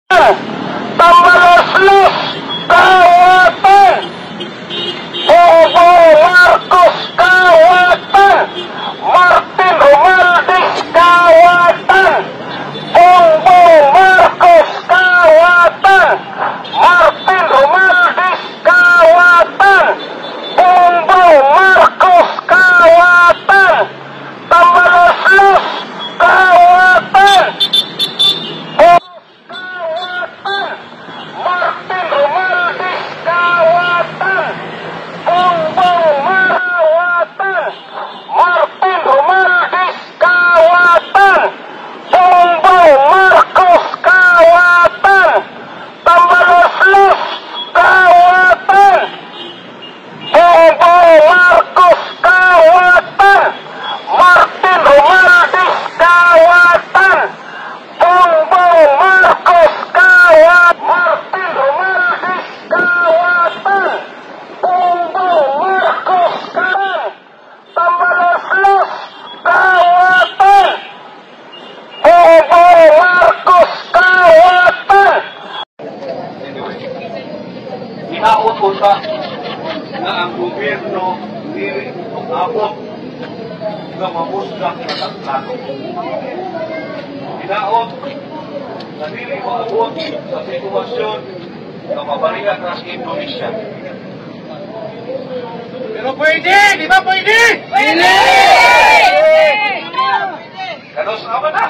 Tambaluslos, kawatan. Bobo Marcos, kawatan. Martin Romualdez, kawatan. Bobo Marcos, kawatan. Martin Romualdez, kawatan. Bobo Marcos, kawatan. Tambaluslos, kawatan. Martin Romualdez, kawatan. Bongbong Marcos, Martin Romualdez, kawatan. Bongbong Marcos, kawatan. Tambaluslos, kawatan. Bongbong Marcos, kawatan. Martin Romualdez, kawatan. Bongbong Marcos, kawatan. Martin Romualdez, kawatan. Bongbong Marcos, kawatan. Tambaluslos, kawatan. Bongbong Marcos, kawatan. Inaot ko sa na ang gobyerno dili abot nga mamusdak na taklano. Inaot na dili maabot sa sitwasyon na mabalikan sa Indonesia. Pero pwede! Di ba pwede? Pwede! Kanos naman na?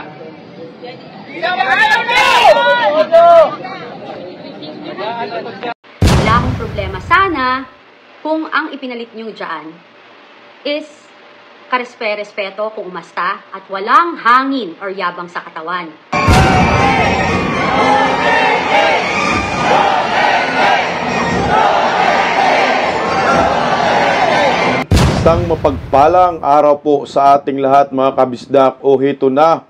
Wala akong problema. Sana, kung ang ipinalit nyo dyan is karespe-respeto kung umasta at walang hangin or yabang sa katawan. Isang mapagpalang araw po sa ating lahat mga kabisdak. O hito na,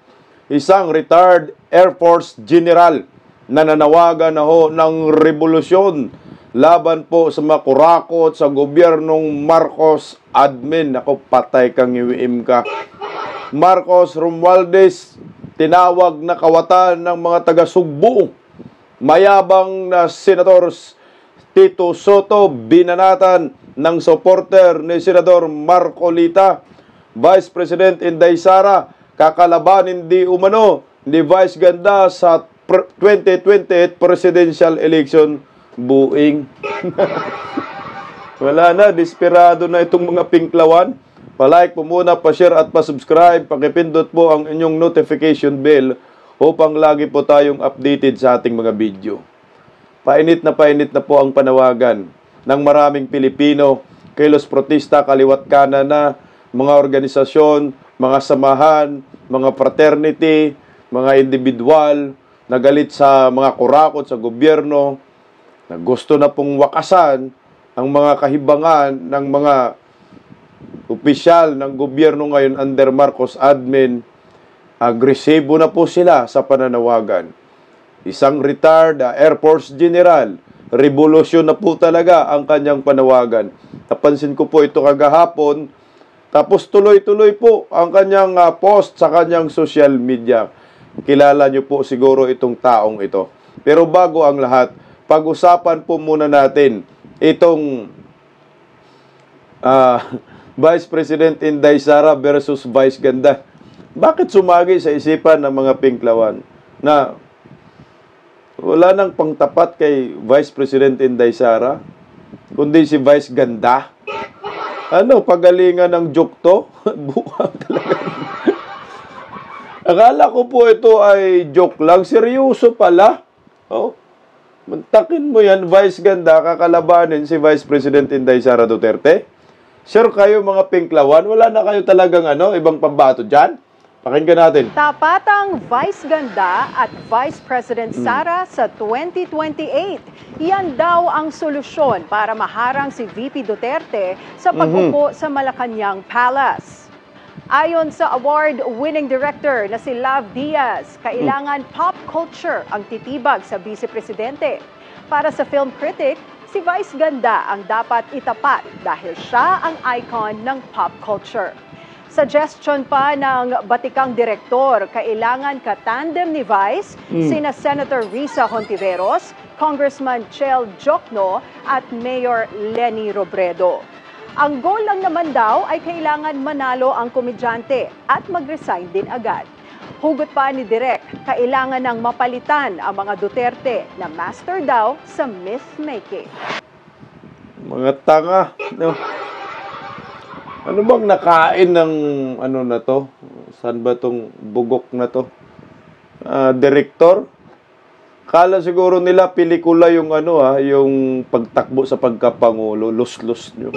isang retired Air Force General na nanawagan na ho ng revolusyon laban po sa mga kurakot sa gobyernong Marcos admin. Ako, patay kang iwiim ka. Marcos Romualdez, tinawag na kawatan ng mga taga-Sugbo. Mayabang na Senator Tito Soto, binanatan ng supporter ni Senador Marcolita. Vice President Inday Sara, kakalabanin di umano ni Vice Ganda sa 2028 presidential election. Buing. Wala na, desperado na itong mga pinklawan. Pa-like po muna, pa-share at pa-subscribe. Pakipindot po ang inyong notification bell upang lagi po tayong updated sa ating mga video. Painit na po ang panawagan ng maraming Pilipino, kilos protesta, kaliwat kanan na, mga organisasyon, mga samahan, mga fraternity, mga individual, nagalit sa mga kurakot sa gobyerno, na gusto na pong wakasan ang mga kahibangan ng mga opisyal ng gobyerno ngayon under Marcos admin. Agresibo na po sila sa pananawagan. Isang retired Air Force General, revolusyon na po talaga ang kanyang panawagan. Napansin ko po ito kagahapon, tapos tuloy-tuloy po ang kanyang post sa kanyang social media. Kilala niyo po siguro itong taong ito. Pero bago ang lahat, pag-usapan po muna natin itong Vice President Inday Sara versus Vice Ganda. Bakit sumagi sa isipan ng mga pinklawan na wala nang pangtapat kay Vice President Inday Sara, kundi si Vice Ganda? Ano, pagalingan ng joke to? Buwang talaga. Akala ko po ito ay joke lang. Seryoso pala. Oh. Mantakin mo yan, Vice Ganda, kakalabanin si Vice President Inday Sara Duterte. Sure kayo mga pinklawan, wala na kayo talagang ibang pambato dyan? Pakinggan natin. Tapat ang Vice Ganda at Vice President Sara sa 2028. Yan daw ang solusyon para maharang si VP Duterte sa pag-upo sa Malacanang Palace. Ayon sa award-winning director na si Lav Diaz, kailangan pop culture ang titibag sa Vice Presidente. Para sa film critic, si Vice Ganda ang dapat itapat dahil siya ang icon ng pop culture. Suggestion pa ng batikang direktor, kailangan katandem ni Vice, sina Senator Risa Hontiveros, Congressman Chel Jokno at Mayor Leni Robredo. Ang goal lang naman daw ay kailangan manalo ang komedyante at mag-resign din agad. Hugot pa ni Direk, kailangan ng mapalitan ang mga Duterte na master daw sa myth-making. Mga tanga. No? Ano bang nakain ng ano na to? Saan ba tong bugok na to? Direktor? Kala siguro nila pelikula yung ano yung pagtakbo sa pagkapangulo, lus-lus nyo.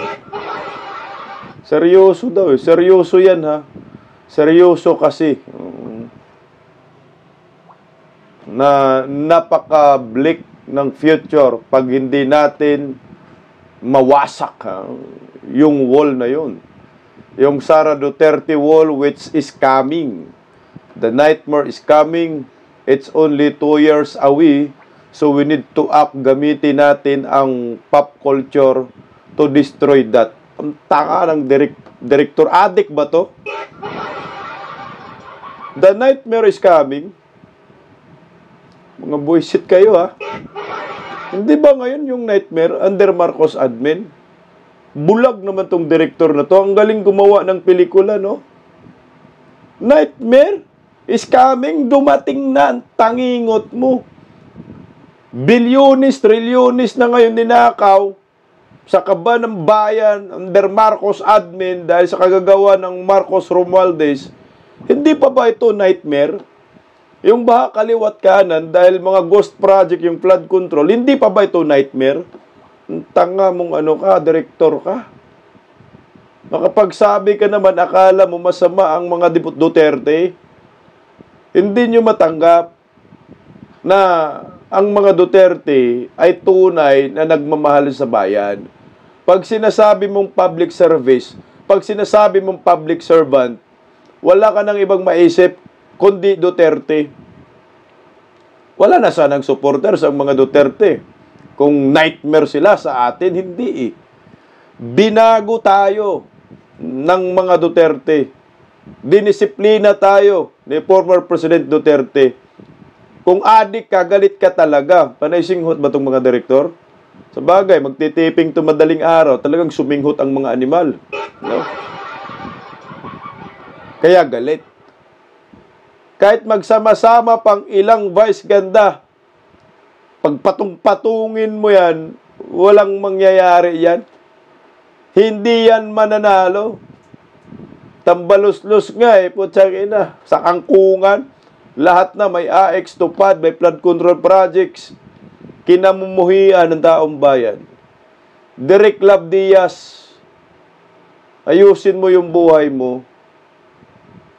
Seryoso daw eh. Seryoso yan ha. Seryoso kasi. Na napaka-bleak ng future pag hindi natin mawasak yung wall na yun. Yung Sara Duterte wall which is coming. The nightmare is coming. It's only 2 years away. So we need to act. Gamitin natin ang pop culture to destroy that. Ang tanga ng director. Addict ba to? The nightmare is coming. Mga buisit kayo ha. Hindi ba ngayon yung nightmare under Marcos admin? Bulag naman tong director na to. Ang galing gumawa ng pelikula, no? Nightmare is coming. Dumating na ang tangingot mo. Bilyonis, trilyonis na ngayon ninakaw sa kaba ng bayan under Marcos admin dahil sa kagagawa ng Marcos Romualdez. Hindi pa ba ito nightmare? Yung baha kaliwat kanan dahil mga ghost project yung flood control, hindi pa ba ito nightmare? Tanga mong ano ka, direktor ka. Makapagsabi ka naman, akala mo masama ang mga Duterte. Hindi nyo matanggap na ang mga Duterte ay tunay na nagmamahal sa bayan. Pag sinasabi mong public service, pag sinasabi mong public servant, wala ka nang ibang maisip kundi Duterte. Wala na sanang supporters ang mga Duterte. Kung nightmare sila sa atin, hindi eh. Binago tayo ng mga Duterte. Dinisiplina tayo ni former President Duterte. Kung adik ka, galit ka talaga. Panay singhot ba itong mga direktor? Sa bagay, magtitiping ito madaling araw, talagang suminghot ang mga animal. No? Kaya galit. Kahit magsama-sama pang ilang vice ganda, pagpatong-patungin mo yan, walang mangyayari yan. Hindi yan mananalo. Tambalos-los nga eh, putsang ina. Sa kangkungan, lahat na may AX tupad, may flood control projects, kinamumuhian ng taong bayan. Direk Love Diaz, ayusin mo yung buhay mo.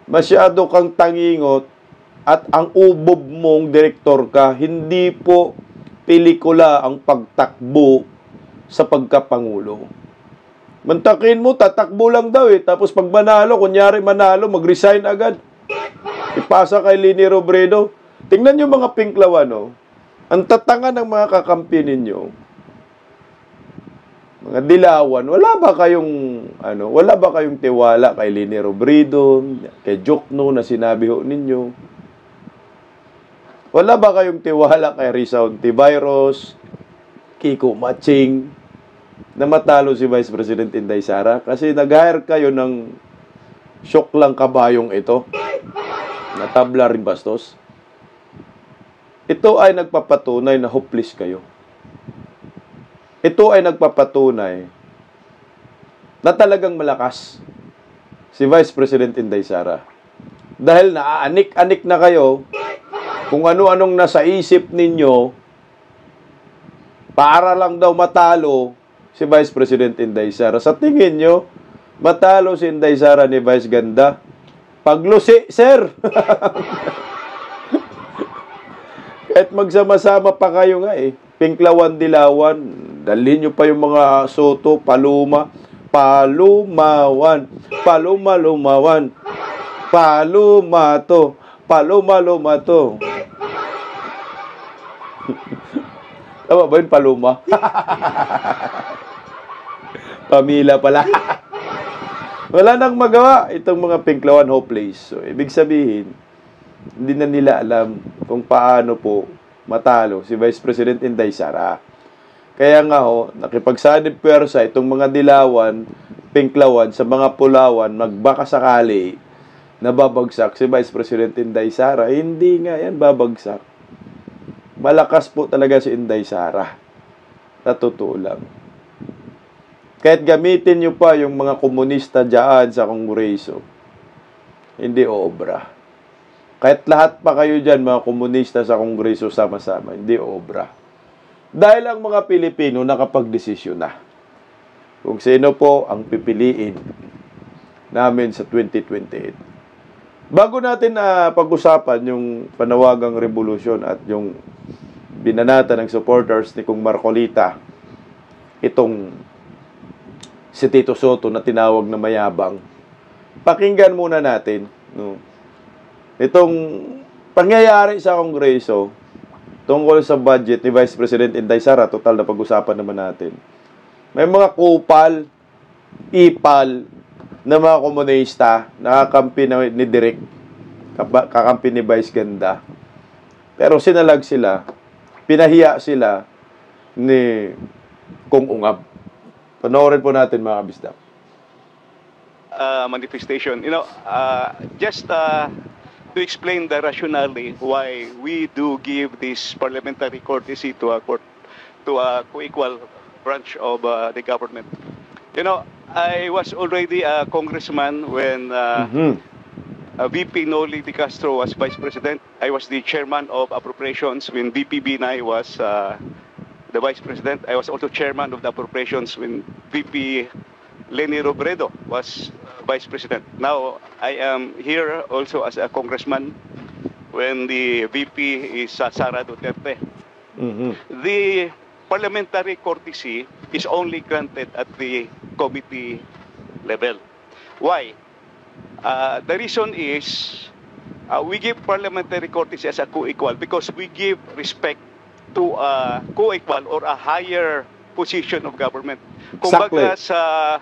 Masyado kang tangingot at ang ubob mong direktor ka, hindi po pelikula ang pagtakbo sa pagkapangulo. Mantakin mo, tatakbo lang daw eh. Tapos pag manalo, kunyari manalo, mag-resign agad. Ipasa kay Leni Robredo. Tingnan nyo mga pinklawan, no? Ang tatanga ng mga kakampi ninyo, mga dilawan, wala ba kayong tiwala kay Leni Robredo, kay Jokno na sinabi ho ninyo? Wala ba kayong tiwala kay Risa Hontiveros, Kiko Matching, na matalo si Vice President Inday Sara? Kasi nag-hire kayo ng shock lang kabayong ito, na tabla rin bastos. Ito ay nagpapatunay na hopeless kayo. Ito ay nagpapatunay na talagang malakas si Vice President Inday Sara. Dahil naaanik-anik na kayo kung ano-anong nasa isip ninyo para lang daw matalo si Vice President Inday Sara. Sa tingin nyo, matalo si Inday Sara ni Vice Ganda? Paglusi, sir! Kahit magsama-sama pa kayo nga eh. Pinklawan, dilawan, dalhin nyo pa yung mga soto, paluma, palumawan, palumalumawan, palumato, palumalumato. Tama ba yun, paluma? Pamila pala. Wala nang magawa itong mga pinklawan hopeless. So, ibig sabihin, hindi na nila alam kung paano po matalo si Vice President Inday Sara. Kaya nga nakipagsanib pwersa itong mga dilawan, pinklawan sa mga pulawan, magbaka sakali na babagsak si Vice President Inday Sara. Hindi nga yan babagsak. Malakas po talaga si Inday Sara. Sa totoo lang. Kahit gamitin nyo pa yung mga komunista dyan sa Kongreso, hindi obra. Kahit lahat pa kayo dyan, mga komunista sa Kongreso sama-sama, hindi obra. Dahil ang mga Pilipino nakapagdesisyon na kung sino po ang pipiliin namin sa 2028. Bago natin pag-usapan yung panawagang revolusyon at yung binanata ng supporters ni Kung Marcolita, itong si Tito Soto na tinawag na mayabang, pakinggan muna natin itong pangyayari sa Kongreso tungkol sa budget ni Vice President Inday Sara. Total na pag-usapan naman natin. May mga kupal, ipal na mga komunista nakakampi ni Direk, kakampi ni Vice Ganda. Pero sinalag sila, pinahiya sila ni Kung Ungab. Panoorin po natin mga kabisdak. Manifestation, just to explain the rationale why we do give this parliamentary courtesy to a co-equal branch of the government. I was already a congressman when VP Noli De Castro was vice president. I was the chairman of appropriations when VP Binay was the vice president. I was also chairman of the appropriations when VP Leni Robredo was vice president. Now, I am here also as a congressman when the VP is Sara Duterte. The parliamentary courtesy is only granted at the committee level. Why? The reason is we give parliamentary courtesy as a co-equal because we give respect to a co-equal or a higher position of government. Kumbaga sa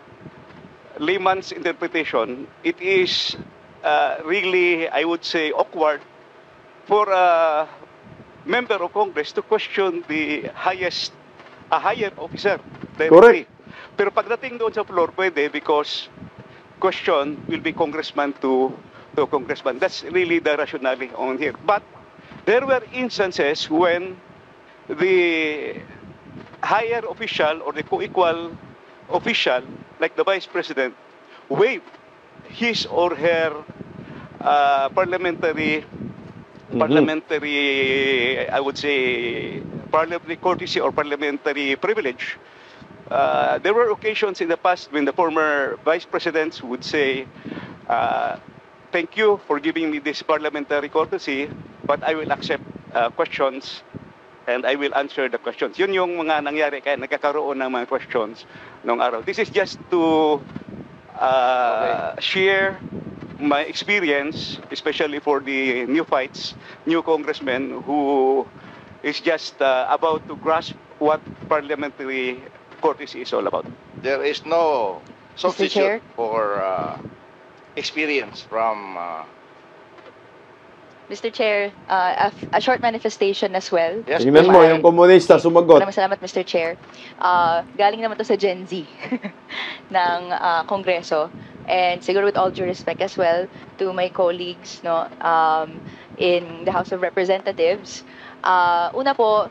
layman's interpretation, it is really, I would say, awkward for a member of Congress to question a higher officer directly. Correct. Pero pagdating doon sa floor, pwede because question will be congressman to congressman. That's really the rationale on here. But there were instances when the higher official or the co-equal official, like the vice president, waived his or her parliamentary, I would say, parliamentary courtesy or parliamentary privilege. There were occasions in the past when the former vice presidents would say, thank you for giving me this parliamentary courtesy, but I will accept questions and I will answer the questions. Yun yung mga nangyari kaya nagkakaroon ng mga questions nung araw. This is just to share my experience, especially for the new congressmen who is just about to grasp what parliamentary courtesy is all about. There is no substitute Chair? for experience from Mr. Chair, a short manifestation as well. yes, Tingnan mo, yung komunista sumagot. Maraming salamat, Mr. Chair. Galing naman to sa Gen Z ng Kongreso. And siguro with all due respect as well to my colleagues in the House of Representatives. Una po,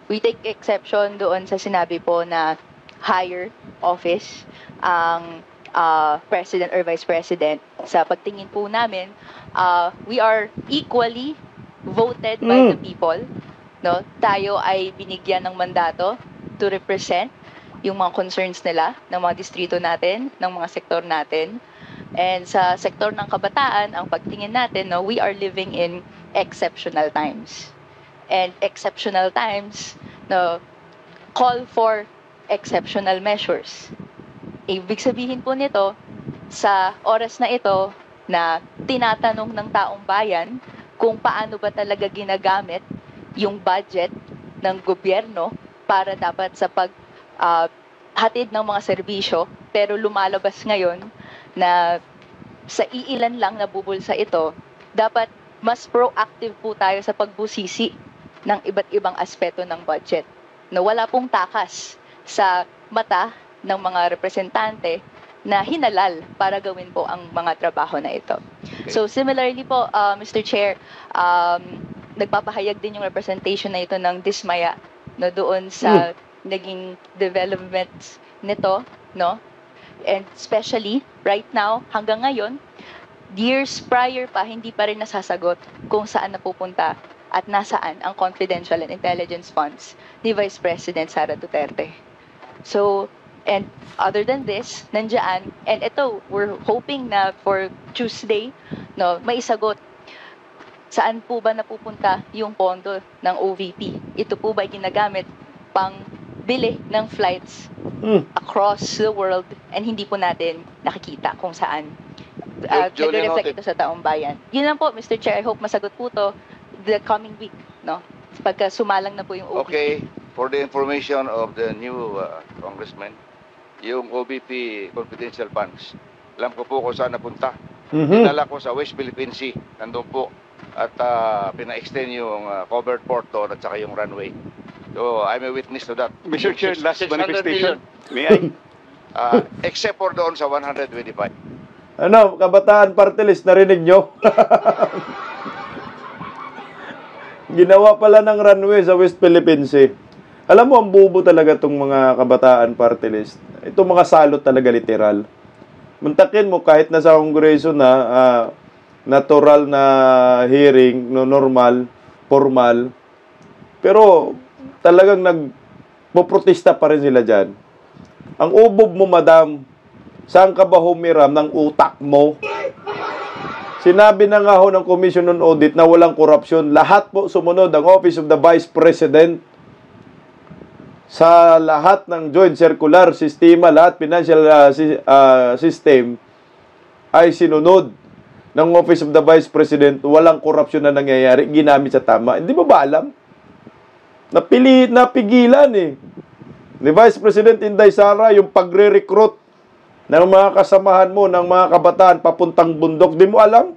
we take exception doon sa sinabi po na higher office ang president or vice president. Sa pagtingin po namin, we are equally voted by the people. No? Tayo ay binigyan ng mandato to represent yung mga concerns nila, ng mga distrito natin, ng mga sektor natin. And sa sektor ng kabataan, ang pagtingin natin, we are living in exceptional times. And exceptional times, call for exceptional measures. Ibig sabihin po nito, sa oras na ito, na tinatanong ng taong bayan kung paano ba talaga ginagamit yung budget ng gobyerno para dapat sa paghatid ng mga serbisyo pero lumalabas ngayon na sa iilan lang nabubulsa ito, dapat mas proactive po tayo sa pagbusisi ng iba't ibang aspeto ng budget. Na wala pong takas sa mata ng mga representante na hinalal para gawin po ang mga trabaho na ito. So similarly po, Mr. Chair, nagpapahayag din yung representation na ito ng dismaya no, doon sa naging developments nito, no? And especially right now, hanggang ngayon, years prior pa, hindi pa rin nasasagot kung saan napupunta at nasaan ang confidential and intelligence funds ni Vice President Sara Duterte. So, and other than this, nandiyan, and ito, we're hoping na for Tuesday, no, maisagot saan po ba napupunta yung pondo ng OVP. Ito po ba ginagamit pang bili ng flights across the world and hindi po natin nakikita kung saan nagre-reflect ito sa taong bayan. Yun lang po, Mr. Chair. I hope masagot po to the coming week, no? Pagka sumalang na po yung OVP. Okay, for the information of the new congressman, yung OVP confidential funds, alam ko po kung saan napunta. Dinala ko sa West Philippine Sea, nandun po. At pina-extend yung covered port doon at saka yung runway. So, I'm a witness to that. Mr. Chair, last 600 manifestation. million. May I? Except for doon sa 125. Ano, Kabataan Party List, narinig nyo? Ginawa pala ng runway sa West Philippine Sea. Alam mo, ang bubo talaga itong mga Kabataan Party List. Itong mga salot talaga literal. Muntakin mo kahit nasa Kongreso na natural na hearing, no, normal, formal. Pero talagang nagpoprotesta pa rin sila dyan. Ang ubob mo, madam, saan ka ba humiram ng utak mo? Sinabi na nga ho ng Commission on Audit na walang korupsyon. Lahat po sumunod ang Office of the Vice President sa lahat ng joint circular sistema, lahat financial system ay sinunod ng Office of the Vice President. Walang korupsyon na nangyayari, ginamit sa tama. Hindi mo ba alam? Napigilan ni Vice President Inday Sara yung pagre-recruit ng mga kasamahan mo, ng mga kabataan papuntang bundok. Di mo alam?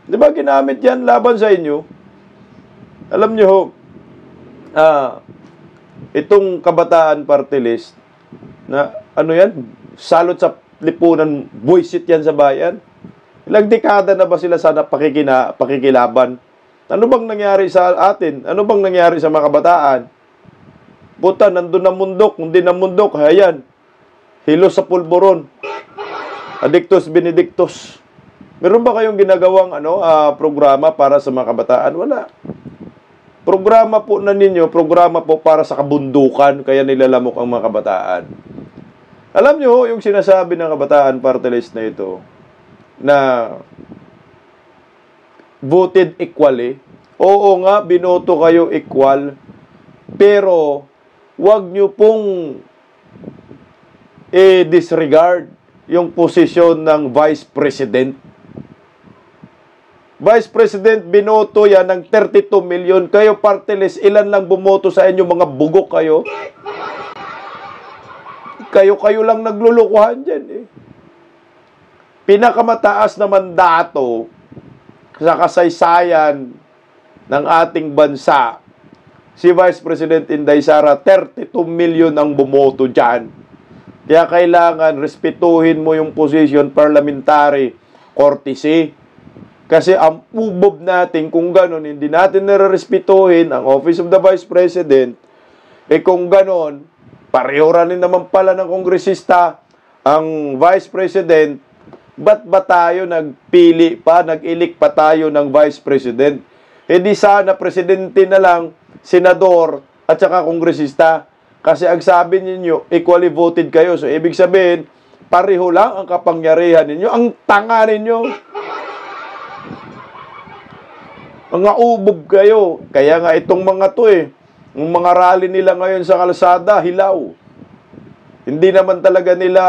Di ba ginamit yan laban sa inyo? Alam nyo ho, itong Kabataan Party List, na ano yan, salot sa lipunan, buwisit yan sa bayan. Ilang dekada na ba sila sana pakikilaban? Ano bang nangyari sa atin? Ano bang nangyari sa mga kabataan? Puta, nandun na mundok, hindi na mundok, ayan. Hilos sa pulburon. Adictus Benedictus. Meron ba kayong ginagawang programa para sa mga kabataan? Wala. Programa po na ninyo, programa po para sa kabundukan, kaya nilalamok ang mga kabataan. Alam nyo, yung sinasabi ng Kabataan Party List na ito, na voted equally, oo nga, binoto kayo equal, pero wag nyo pong disregard yung posisyon ng Vice President. Vice President, binoto yan ng 32 million. Kayo, party list, ilan lang bumoto sa inyo? Mga bugok kayo. Kayo lang naglulukuhan dyan. Pinakamataas na mandato sa kasaysayan ng ating bansa, si Vice President Inday Sara, 32 million ang bumoto dyan. Kaya kailangan respetuhin mo yung position parliamentary courtesy. Kasi ang ubob natin, kung gano'n, hindi natin nare-respetuhin ang Office of the Vice President, kung gano'n, pareho rin naman pala ng kongresista ang Vice President, ba't ba tayo nagpili pa, nag-elect pa tayo ng Vice President? Di sana presidente na lang, senador, at saka kongresista. Kasi ang sabi ninyo, equally voted kayo. So, ibig sabihin, pareho lang ang kapangyarihan ninyo. Ang tanga ninyo. Mga ubob kayo. Kaya nga itong mga to yung mga rally nila ngayon sa kalsada, hilaw. Hindi naman talaga nila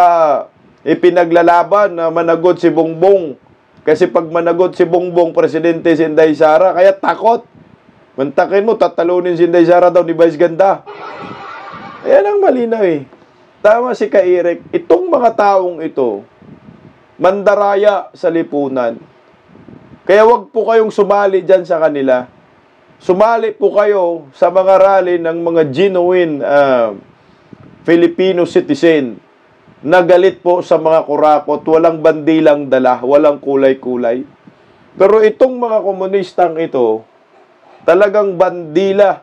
ipinaglalaban na managot si Bongbong. Kasi pag managot si Bongbong, presidente si Inday Sara, kaya takot. Mantakin mo, tatalunin si Inday Sara daw ni Vice Ganda. Ayan ang malinaw tama si Kairek, itong mga taong ito, mandaraya sa lipunan. Kaya wag po kayong sumali dyan sa kanila. Sumali po kayo sa mga rally ng mga genuine Filipino citizen na galit po sa mga kurakot, walang bandilang dala, walang kulay-kulay. Pero itong mga komunistang ito, talagang bandila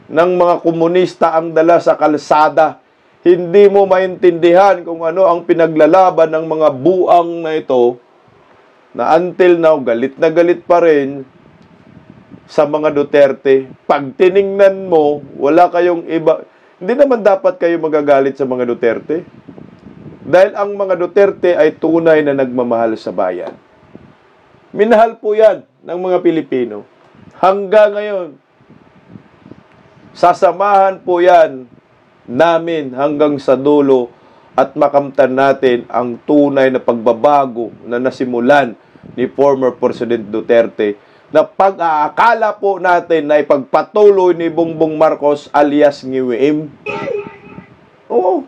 ng mga komunista ang dala sa kalsada. Hindi mo maintindihan kung ano ang pinaglalaban ng mga buang na ito na until now, galit na galit pa rin sa mga Duterte. Pag tiningnan mo, wala kayong iba. Hindi naman dapat kayo magagalit sa mga Duterte. Dahil ang mga Duterte ay tunay na nagmamahal sa bayan. Minahal po yan ng mga Pilipino. Hanggang ngayon, sasamahan po yan namin hanggang sa dulo at makamtan natin ang tunay na pagbabago na nasimulan ni former President Duterte na pag-aakala po natin na ipagpatuloy ni Bongbong Marcos alias Ngiwim. Oo.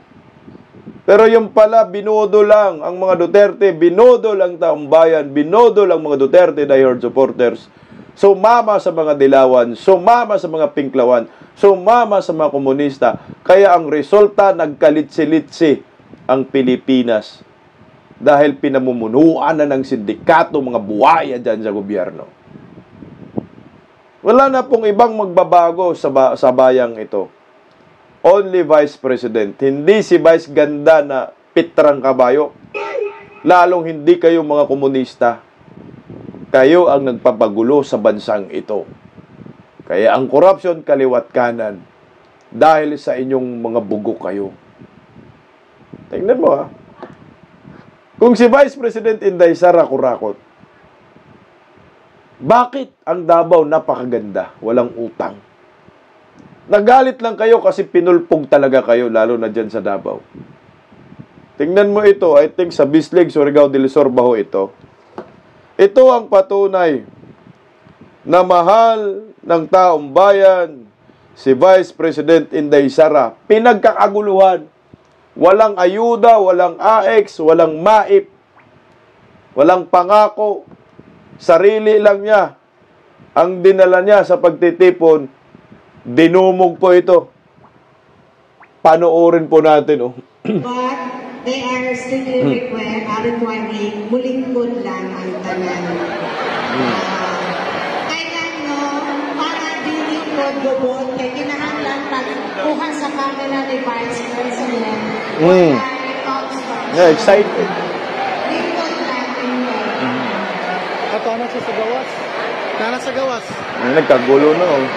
Pero yung pala, binodo lang ang mga Duterte, binodo lang taong bayan, binodo lang mga Duterte diehard supporters, sumama sa mga dilawan, sumama sa mga pinklawan, sumama sa mga komunista. Kaya ang resulta, nagkalitsi-litsi ang Pilipinas dahil pinamumunuan na ng sindikato, mga buhaya dyan sa gobyerno. Wala na pong ibang magbabago sa bayang ito. Only Vice President. Hindi si Vice Ganda na pitrang kabayo. Lalong hindi kayo mga komunista. Kayo ang nagpapagulo sa bansang ito. Kaya ang corruption kaliwat kanan dahil sa inyong mga bugo kayo. Tingnan mo ha. Kung si Vice President Inday Sara kurakot, bakit ang Davao napakaganda, walang utang? Nagalit lang kayo kasi pinulpog talaga kayo, lalo na dyan sa Davao. Tingnan mo ito, I think sa Bislig, Surigao del Sur, Baho ito. Ito ang patunay na mahal ng taong bayan si Vice President Inday Sara. Pinagkakaguluhan. Walang ayuda, walang AX, walang MAIP, walang pangako. Sarili lang niya ang dinala niya sa pagtitipon. Dinumog po ito. Panoorin po natin, oh. But they are strictly requiring mulingkod lang ang tanan. Kaya no, para dilingkod gubot, kaya kinahanglan pagkuha sa camera ni Vice President. Yeah, excited. Lingkod lang, lingkod. Ato na sa gawas. Nana sa gawas. Nagkagulo na, oh.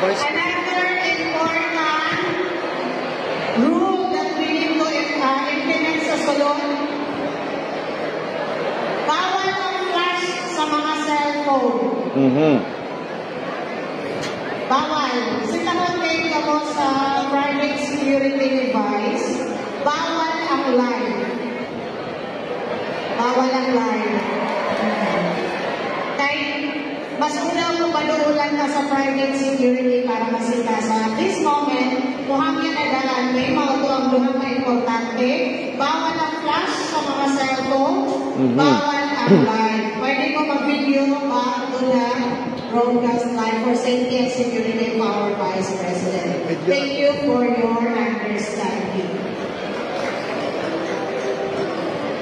Another important rule that we need to implement sa salon, bawal ang flash sa mga cellphone. Bawal. Sinakon kayo mo sa private security device, bawal ang live. Bawal ang live. Mas una mo paluulan ka sa private security para masita sa this moment, muhangin na dalan may mga ito ang luhang na importante. Bawal ang flash sa mga cellphone, bawal ang live. Pwede mo mag-video pa ito na broadcast live for safety and security of our Vice President. Thank you for your understanding.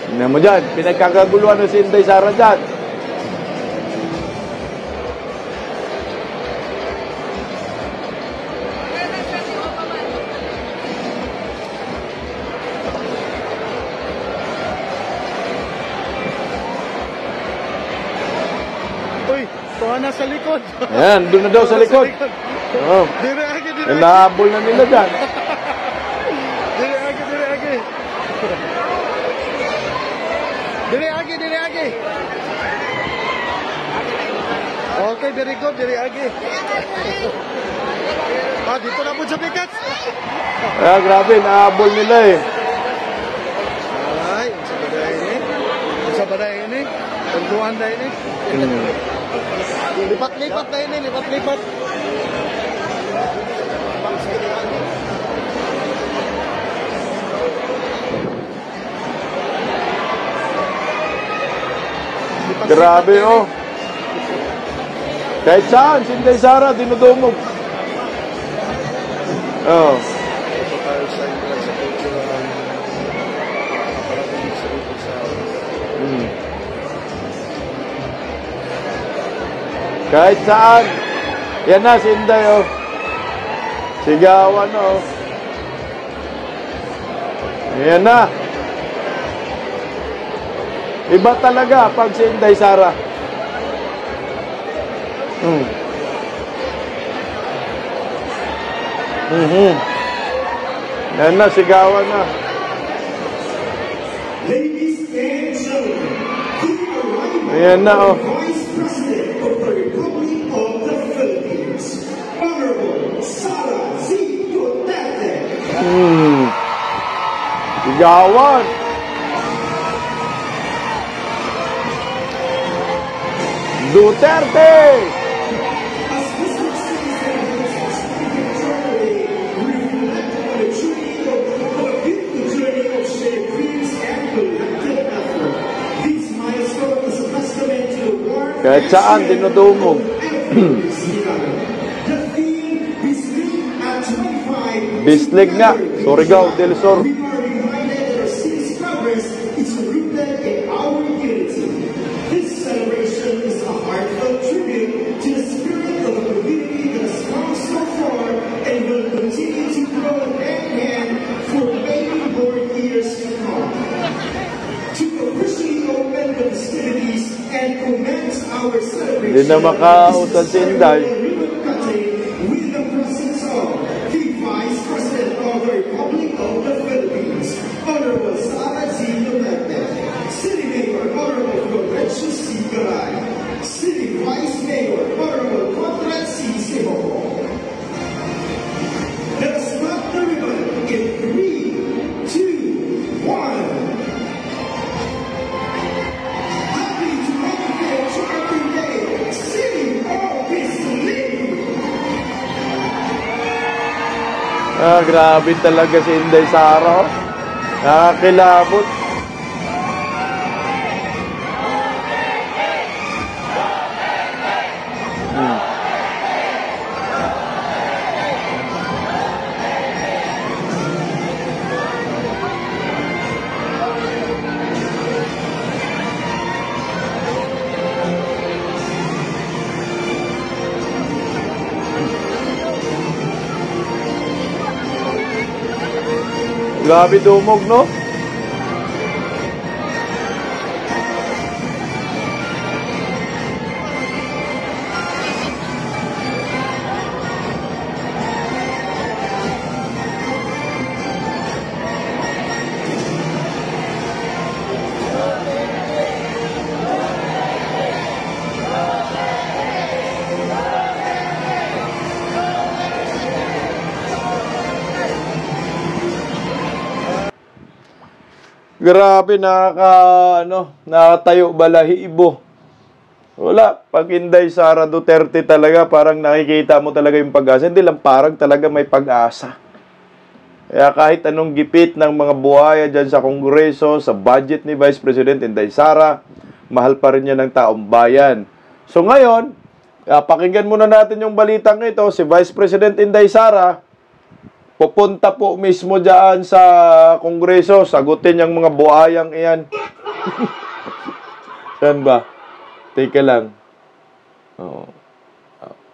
Tingnan mo dyan, pinagkakaguluhan na si Inday Sara dyan. Tuwa na sa likod. Ayan, doon na daw sa likod. Oo. Dire agi. Nahabol na nila dyan. Dire agi. Okay, very good, dire agi. Dito na po sa pikat. Grabe, nahabol nila eh. Ay, sa baday ini. Tentuan na ini. Lipat-lipat na ini, lipat-lipat. Grabe, oh. Kahit saan, si Inday Sara, dinudumog. Oh. Ito tayo sa England sa culture parating sa rito sa Kahit saan. Yan na, si Inday, oh. Sigawan, oh. Yan na. Iba talaga pag si Inday Sara. Yan na, sigawan na. Ladies and gentlemen, Ayan na, oh. Vice President of the Republic of the Philippines, Honorable Sara Z. Duterte. Sigawan. Duterte! As Mr. Citizen has internally reflect on the journey of shared dreams and collective effort. This milestone is a testament to the work Kahit saan, dinudumog. The theme, Bislig at 25. Bislig nga. Surigao del Sur. We are reminded that our city's progress is rooted in our unity. This celebration is a heartfelt tribute to the spirit of a community that has come so far and will continue to grow hand in hand for many more years to come. To officially open the festivities and commence our celebration, Hindi na makausad si Inday. with the presence of the Vice President of the Republic of the Philippines, Honorable Sara Z. Duterte, City Mayor Honorable Florencio C. Garay, City Vice Mayor Honorable Conrad C. Simoho. Let us clap the ribbon in 3, 2, 1. Happy 25th Charter Day, City of Bislig. Grabe talaga si Inday Sara, oh. Nakakilabot. Grabe dumog, no? Grabe, nakatayo balahibo. Wala, pag Inday Sara Duterte talaga, parang nakikita mo talaga yung pag-asa. Hindi lang, parang talaga may pag-asa. Kaya kahit anong gipit ng mga buhaya dyan sa Kongreso, sa budget ni Vice President Inday Sara, mahal pa rin niya ng taong bayan. So ngayon, pakinggan muna natin yung balitang ito. Si Vice President Inday Sara, pupunta po mismo dyan sa Kongreso, sagutin yung mga buhayang iyan. Saan ba? Teka lang.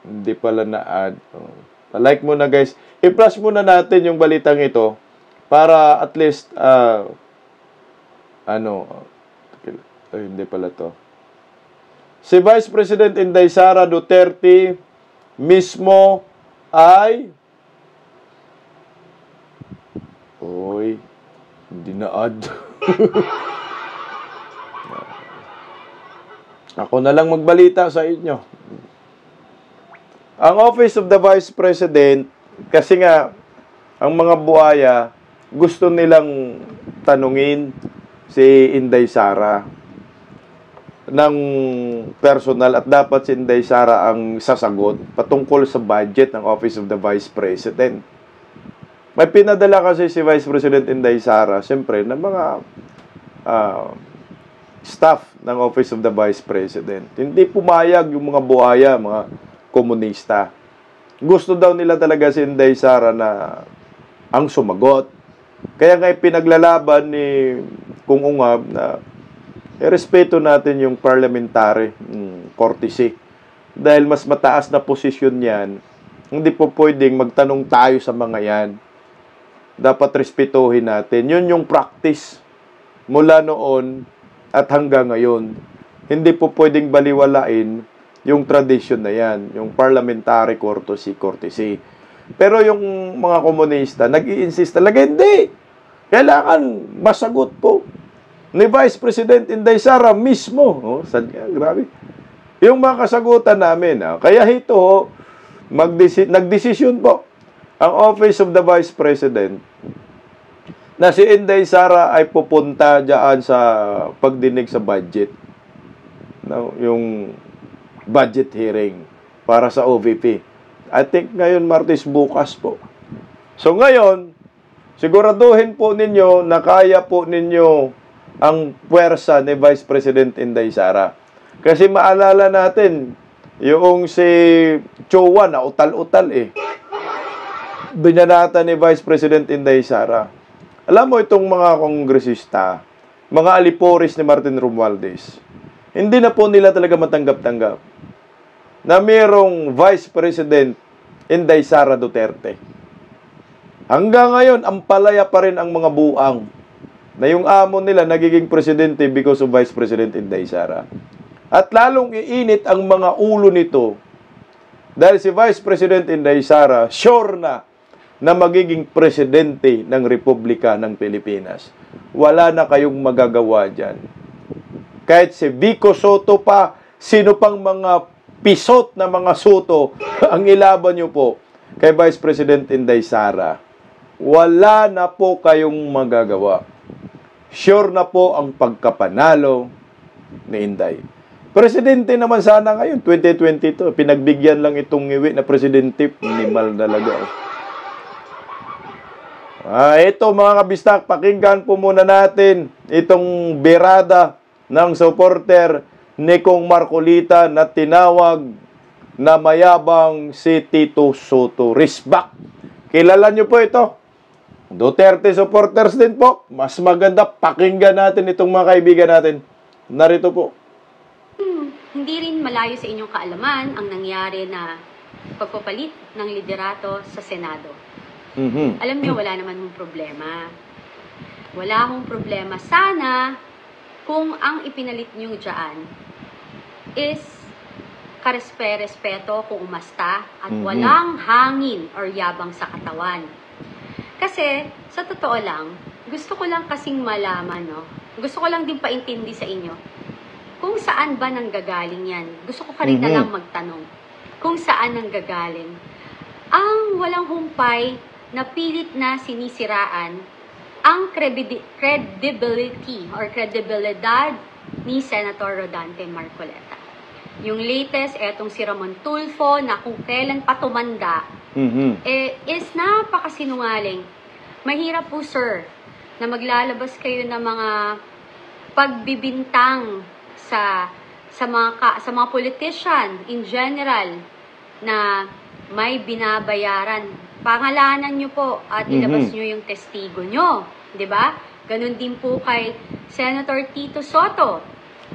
Hindi pala na-add. Like muna guys. I-flash muna natin yung balitang ito para at least, hindi pala to. Si Vice President Inday Sara Duterte mismo ay hindi na-add. Ako na lang magbalita sa inyo. Ang Office of the Vice President, kasi nga, ang mga buhaya, gusto nilang tanungin si Inday Sara ng personal at dapat si Inday Sara ang sasagot patungkol sa budget ng Office of the Vice President. May pinadala kasi si Vice President Inday Sara, siyempre, ng mga staff ng Office of the Vice President. Hindi pumayag yung mga buhaya, mga komunista. Gusto daw nila talaga si Inday Sara na ang sumagot. Kaya nga pinaglalaban ni Kung Ungab na respeto natin yung parliamentary courtesy. Dahil mas mataas na posisyon yan, hindi po pwedeng magtanong tayo sa mga yan. Dapat respetuhin natin. Yun yung practice mula noon at hanggang ngayon. Hindi po pwedeng baliwalain yung tradition na yan, yung parliamentary courtesy. Pero yung mga komunista, nag-i-insist talaga, hindi. Kailangan masagot po ni Vice President Inday Sara mismo. Oh, grabe. Yung mga kasagutan namin. Kaya ito, nagdesisyon po ang Office of the Vice President na si Inday Sara ay pupunta dyan sa pagdinig sa budget. Yung budget hearing para sa OVP. I think ngayon Martes, bukas po. So ngayon, siguraduhin po ninyo na kaya po ninyo ang puwersa ni Vice President Inday Sara. Kasi maalala natin, yung si Chowa na utal-utal binanata ni Vice President Inday Sara. Alam mo itong mga kongresista, mga aliporis ni Martin Romualdez, hindi na po nila talaga matanggap-tanggap na mayroong Vice President Inday Sara Duterte. Hanggang ngayon, ang palaya pa rin ang mga buang na yung amo nila nagiging presidente because of Vice President Inday Sara. At lalong iinit ang mga ulo nito dahil si Vice President Inday Sara sure na magiging presidente ng Republika ng Pilipinas. Wala na kayong magagawa dyan. Kahit si Vico Soto pa, sino pang mga pisot na mga Soto ang ilaban nyo po kay Vice President Inday Sara, wala na po kayong magagawa. Sure na po ang pagkapanalo ni Inday. Presidente naman sana ngayon, 2022. Pinagbigyan lang itong ngiwi na presidente, minimal talaga. Ito mga kabistak, pakinggan po muna natin itong berada ng supporter ni Kong Marcolita na tinawag na mayabang si Tito Soto. Risbak. Kilala nyo po ito. Duterte supporters din po. Mas maganda, pakinggan natin itong mga kaibigan natin. Narito po. Hindi rin malayo sa inyong kaalaman ang nangyari na pagpapalit ng liderato sa Senado. Alam niyo, wala naman mong problema. Wala mong problema. Sana kung ang ipinalit niyo dyan is karespeto, kung umasta, at walang hangin or yabang sa katawan. Kasi, sa totoo lang, gusto ko lang kasing malaman, gusto ko lang din paintindi sa inyo, kung saan ba nanggagaling yan. Gusto ko ka rin na lang magtanong, kung saan nanggagaling. Ang walang humpay na pilit na sinisiraan ang credibility or kredibilidad ni Senator Rodante Marcoleta. Yung latest, etong si Ramon Tulfo na kung kailan pa tumanda, is napakasinungaling. Mahirap po, sir, na maglalabas kayo ng mga pagbibintang sa mga politician in general na may binabayaran. Pangalanan nyo po at ilabas nyo yung testigo nyo. Diba? Ganon din po kay Senator Tito Soto.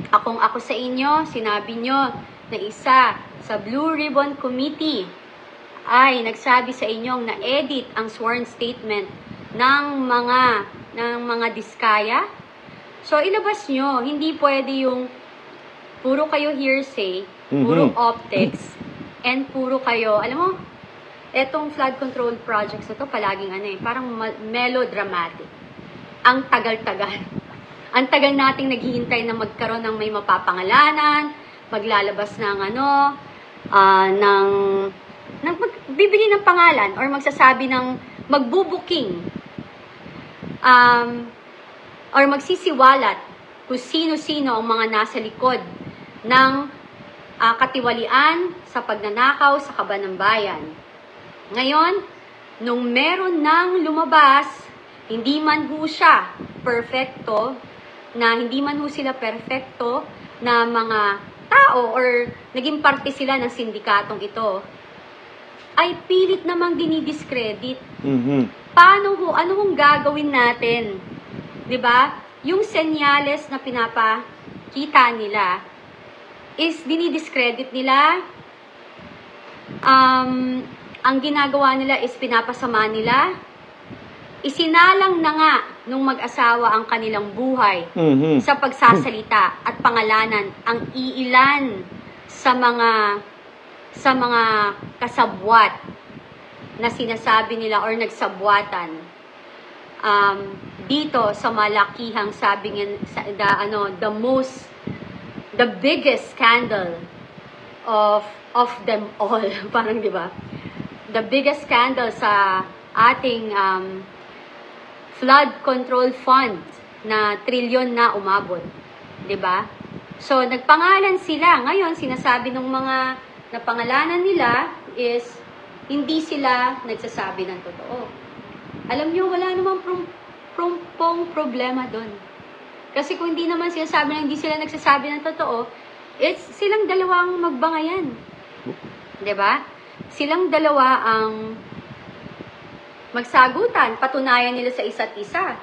Ako sa inyo, sinabi nyo na isa sa Blue Ribbon Committee ay nagsabi sa inyong na-edit ang sworn statement ng mga diskaya. So, ilabas nyo. Hindi pwede yung puro kayo hearsay, puro optics, and puro kayo, alam mo, etong flood control projects na to, palaging parang melodramatic. Ang tagal-tagal. Ang tagal nating naghihintay na magkaroon ng may mapapangalanan, maglalabas ng magbibigay ng pangalan or magsasabi ng magbubuking or magsisiwalat kung sino-sino ang mga nasa likod ng katiwalian sa pagnanakaw sa kaban ng bayan. Ngayon, nung meron nang lumabas, hindi man ho siya perfecto, na hindi man ho sila perfecto na mga tao or naging parte sila ng sindikatong ito, ay pilit namang dinidiscredit. Paano ho, ano hong gagawin natin? 'Di ba? Yung senyales na pinapakita nila is dinidiscredit nila. Ang ginagawa nila is pinapasama nila. Isinalang na nga nung mag-asawa ang kanilang buhay sa pagsasalita at pangalanan ang iilan sa mga kasabwat na sinasabi nila or nagsabwatan dito sa malakihang sabi nga the biggest scandal of them all. Parang, di ba? The biggest scandal sa ating flood control fund na trilyon na umabot. 'Di ba? So, nagpangalan sila. Ngayon, sinasabi ng mga napangalanan nila is hindi sila nagsasabi ng totoo. Alam niyo, wala namang problema doon. Kasi kung hindi naman sinasabi na hindi sila nagsasabi ng totoo, it's silang dalawang magbangayan. 'Di ba? Silang dalawa ang magsagutan, patunayan nila sa isa't isa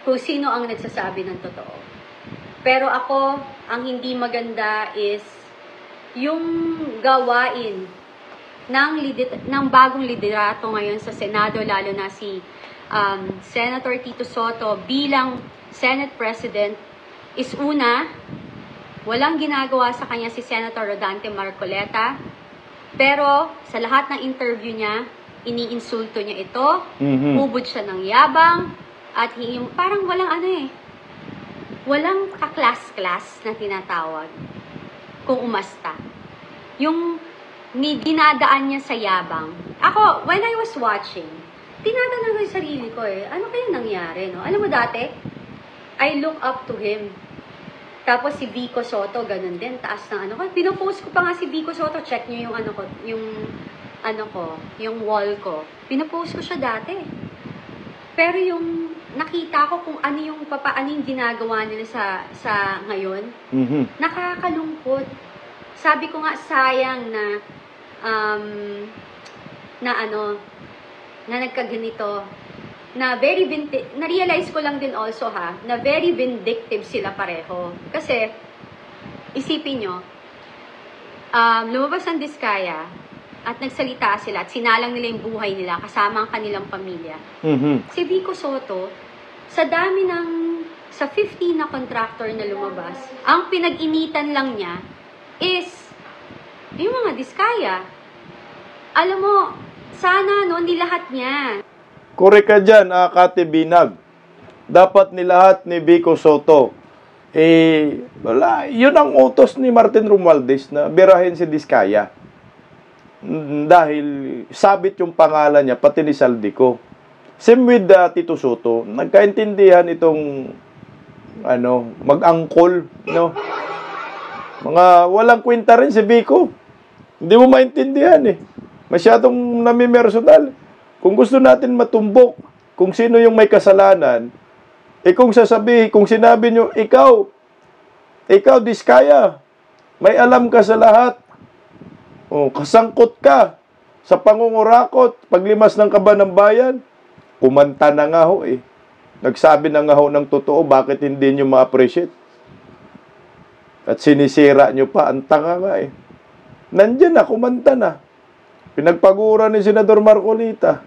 kung sino ang nagsasabi ng totoo. Pero ako, ang hindi maganda is yung gawain ng bagong liderato ngayon sa Senado, lalo na si Senator Tito Sotto bilang Senate President, is una, walang ginagawa sa kanya si Senator Rodante Marcoleta, pero sa lahat ng interview niya, iniinsulto niya ito, ubod siya ng yabang, at parang walang kaklas-klas na tinatawag kung umasta. Yung dinadaan niya sa yabang. Ako, when I was watching, tinatanong ko yung sarili ko ano kaya nangyari, no? Alam mo dati, I look up to him. Tapos si Vico Sotto, ganun din, taas ng ko. Pinopost ko pa nga si Vico Sotto, check niyo yung yung wall ko. Pinopost ko siya dati. Pero yung nakita ko kung ano yung ginagawa nila sa ngayon, nakakalungkot. Sabi ko nga, sayang na nagkaganito, na na-realize ko lang din also na very vindictive sila pareho. Kasi, isipin nyo, lumabas ang Diskaya, at nagsalita sila, at sinalang nila yung buhay nila, kasama ang kanilang pamilya. Si Vico Sotto, sa 15 na contractor na lumabas, ang pinag-initan lang niya is yung mga Diskaya. Alam mo, sana ni lahat niya. Korek ka dyan, Kati Binag. Dapat nilahat ni Vico Sotto. Wala, yun ang utos ni Martin Romualdez na birahin si Diskaya. Dahil sabit yung pangalan niya, pati ni Saldico. Same with Tito Sotto. Nagkaintindihan itong mag-angkol, no? Mga walang kwenta rin si Vico. Hindi mo maintindihan Masyadong namimersonal. Kung gusto natin matumbok kung sino yung may kasalanan, kung sinabi nyo, ikaw Diskaya, may alam ka sa lahat. Kasangkot ka sa pangungurakot, paglimas ng kaba ng bayan, kumanta na nga ho Nagsabi na nga ho ng totoo, bakit hindi nyo ma-appreciate? At sinisira nyo pa, ang tanga nga Nandyan na, kumanta na. Pinagpaguran ni Senador Marcolita.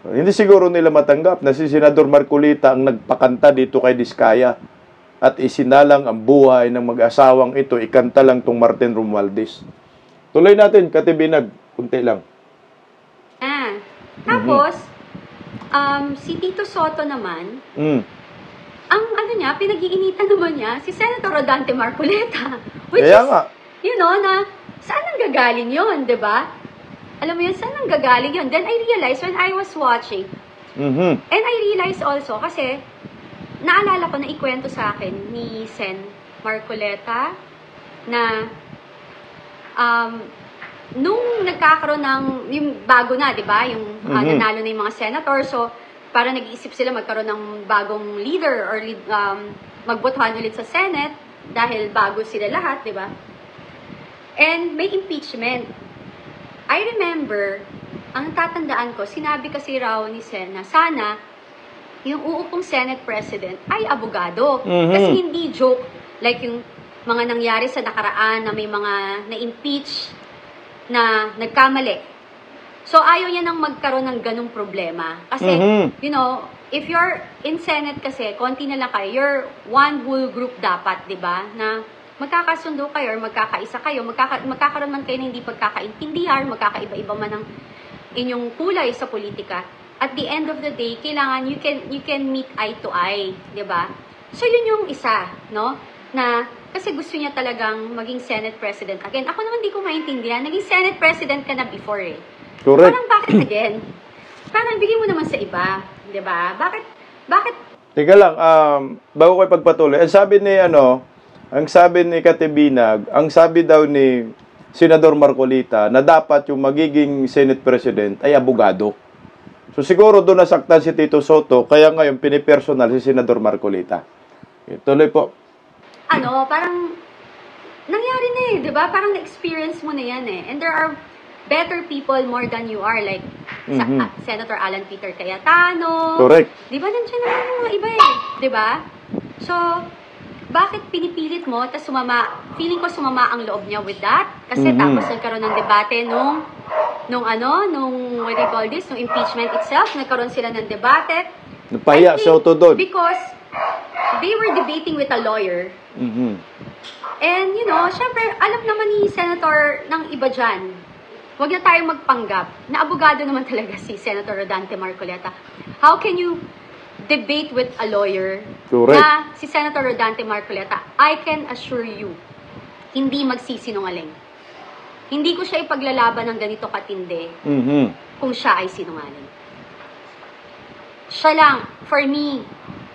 Hindi siguro nila matanggap na si Senador Marcolita ang nagpakanta dito kay Diskaya at isinalang ang buhay ng mag-asawang ito, ikanta lang tong Martin Romualdez. Tuloy natin, Kati Binag, kunti lang. Tapos, si Tito Sotto naman, ang pinag-iinitan naman niya, si Senator Rodante Marcoleta. Which Kaya nga. Na saan ang gagaling yun, di ba? Alam mo yun, saan ang gagaling yun? Then I realized when I was watching, and I realized also, kasi, naalala ko na ikwento sa akin ni Sen Marcoleta, na, nung nagkakaroon ng, yung bago na, di ba? Yung nanalo na yung mga senator, so, para nag-iisip sila magkaroon ng bagong leader or magbotohan ulit sa Senate dahil bago sila lahat, di ba? And may impeachment. I remember, ang tatandaan ko, sinabi kasi raw ni Sen na sana yung uupong Senate President ay abogado. Kasi hindi joke, like yung mga nangyari sa nakaraan na may mga na-impeach na nagkamali. So, ayaw niya nang magkaroon ng ganung problema. Kasi, you know, if you're in Senate kasi, konti na lang kayo, you're one whole group dapat, di ba? Na magkakasundo kayo or magkakaisa kayo, magkakaroon man kayo na hindi pagkakaintindihan, magkakaiba-iba man ang inyong kulay sa politika. At the end of the day, kailangan you can meet eye to eye, di ba? So, yun yung isa, no? Na, kasi gusto niya talagang maging Senate President again. Ako naman di ko maintindihan, naging Senate President ka na before eh. Correct. Parang bakit again? Parang bigyan mo naman sa iba, di ba? Bakit? Teka lang, bago ko ipagpatuloy, ang sabi ni Katibinag, ang sabi daw ni Senador Marcolita na dapat yung magiging Senate President ay abogado. So siguro doon nasaktan si Tito Soto, kaya ngayon pinipersonal si Senador Marcolita. Tuloy po. Parang nangyari na eh, di ba? Parang na-experience mo na yan eh. And there are better people more than you are, like Senator Alan Peter Cayetano. Correct. Di ba nandiyan naman yung mga iba eh, di ba? So, bakit pinipilit mo, tas feeling ko sumama ang loob niya with that, kasi tapos nagkaroon ng debate nung what do you call this, nung impeachment itself, nagkaroon sila ng debate. Napahiya si Soto doon. Because they were debating with a lawyer. And, you know, syempre, alam naman ni Senator ng iba dyan, huwag na tayong magpanggap, na abogado naman talaga si Senator Rodante Marcoleta. How can you debate with a lawyer? Correct. Na si Senator Rodante Marcoleta, I can assure you, hindi magsisinungaling. Hindi ko siya ipaglalaban ng ganito katindi kung siya ay sinungaling. Siya lang, for me,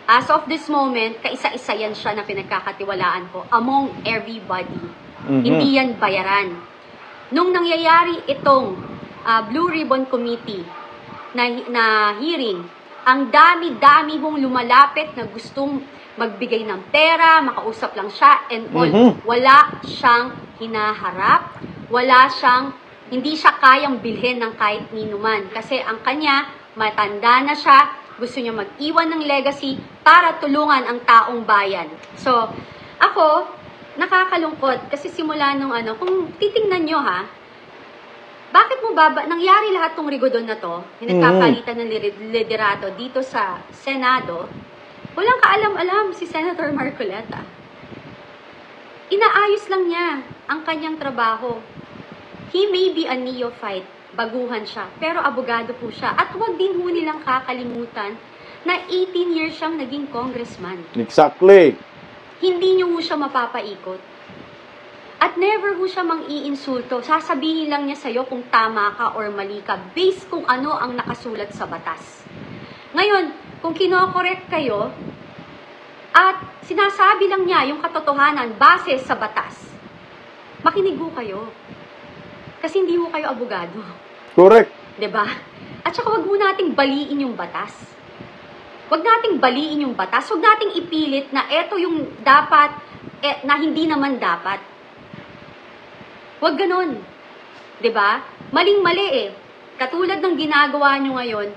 as of this moment, kaisa-isa yan siya na pinagkakatiwalaan ko among everybody. Hindi yan bayaran. Nung nangyayari itong Blue Ribbon Committee na hearing, ang dami-dami hong lumalapit na gustong magbigay ng pera, makausap lang siya, and all. Wala siyang hinaharap, hindi siya kayang bilhin ng kahit ninuman. Kasi ang kanya, matanda na siya, gusto niya mag-iwan ng legacy para tulungan ang taong bayan. So, ako, nakakalungkot kasi simula nung kung titingnan nyo bakit mo nangyari lahat tong rigodon na to, nagkapalitan ng liderato dito sa Senado, walang kaalam-alam si Senator Marcoleta. Inaayos lang niya ang kanyang trabaho. He may be a neophyte, baguhan siya, pero abogado po siya. At huwag din ho nilang kakalimutan na 18 years siyang naging congressman. Exactly. Hindi niyo ho siya mapapaikot. At never ho siya mang-iinsulto. Sasabihin lang niya sa'yo kung tama ka or mali ka based kung ano ang nakasulat sa batas. Ngayon, kung kinokorek kayo at sinasabi lang niya yung katotohanan base sa batas, makinig ho kayo. Kasi hindi ho kayo abogado. Correct. Diba? At saka wag ho nating baliin yung batas. Wag nating baliin yung batas. Wag nating ipilit na eto yung dapat, na hindi naman dapat. Wag ganon. Diba? Maling-mali eh. Katulad ng ginagawa nyo ngayon,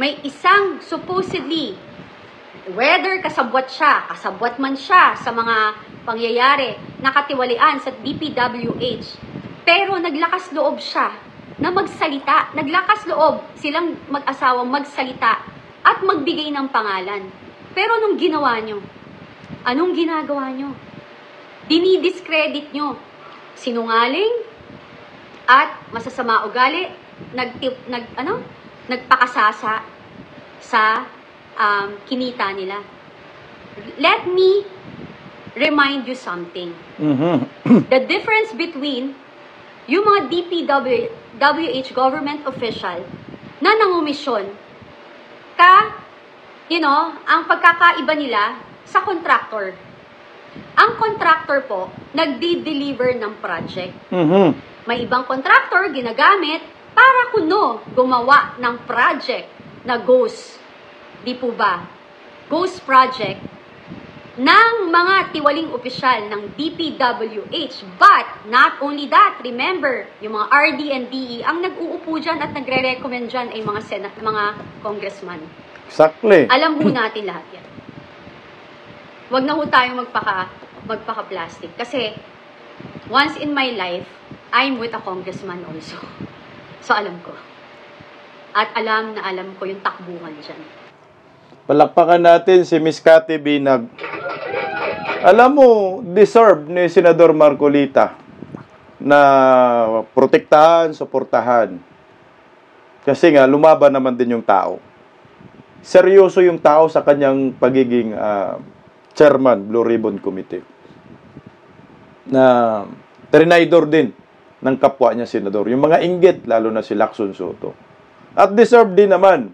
may isang supposedly, whether kasabwat man siya sa mga pangyayari, nakatiwalian sa DPWH, pero naglakas loob siya na magsalita. Naglakas loob silang mag-asawang magsalita at magbigay ng pangalan. Pero anong ginawa nyo? Anong ginagawa nyo? Dinidiscredit nyo. Sinungaling at masasama ugali, nagpakasasa sa kinita nila. Let me remind you something. The difference between yung mga DPWH government official na nangumisyon ang pagkakaiba nila sa contractor. Ang contractor po, nagdi-deliver ng project. May ibang contractor ginagamit para gumawa ng project na goes di po ba, ghost project ng mga tiwaling opisyal ng DPWH. But, not only that, remember, yung mga RD and DE, ang nag-uupo dyan at nagre-recommend dyan ay mga congressman. Exactly. Alam ho natin lahat yan. Huwag na ho tayong magpaka-plastic. Kasi, once in my life, I'm with a congressman also. So, alam ko. At alam ko yung takbuhan dyan. Palakpakan natin si Miss Cathy Binag. Alam mo, deserve ni Senador Marcolita na protektahan, suportahan. Kasi nga, lumaban naman din yung tao. Seryoso yung tao sa kanyang pagiging chairman, Blue Ribbon Committee. Na trinaydor din ng kapwa niya senador. Yung mga inggit, lalo na si Lacson Soto. At deserve din naman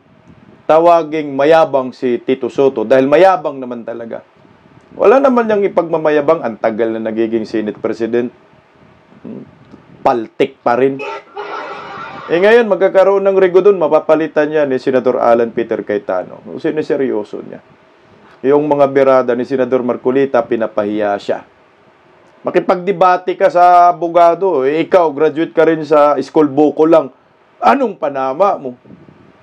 tawaging mayabang si Tito Soto dahil mayabang naman talaga. Wala naman niyang ipagmamayabang. Ang tagal na nagiging Senate President. Paltik pa rin. Ngayon, magkakaroon ng rego doon, mapapalitan niya ni Senator Alan Peter Cayetano. Sineseryoso niya. Yung mga birada ni Senador Marcolita, pinapahiya siya. Makipagdebate ka sa abogado. Ikaw, graduate ka rin sa school buko lang. Anong panama mo?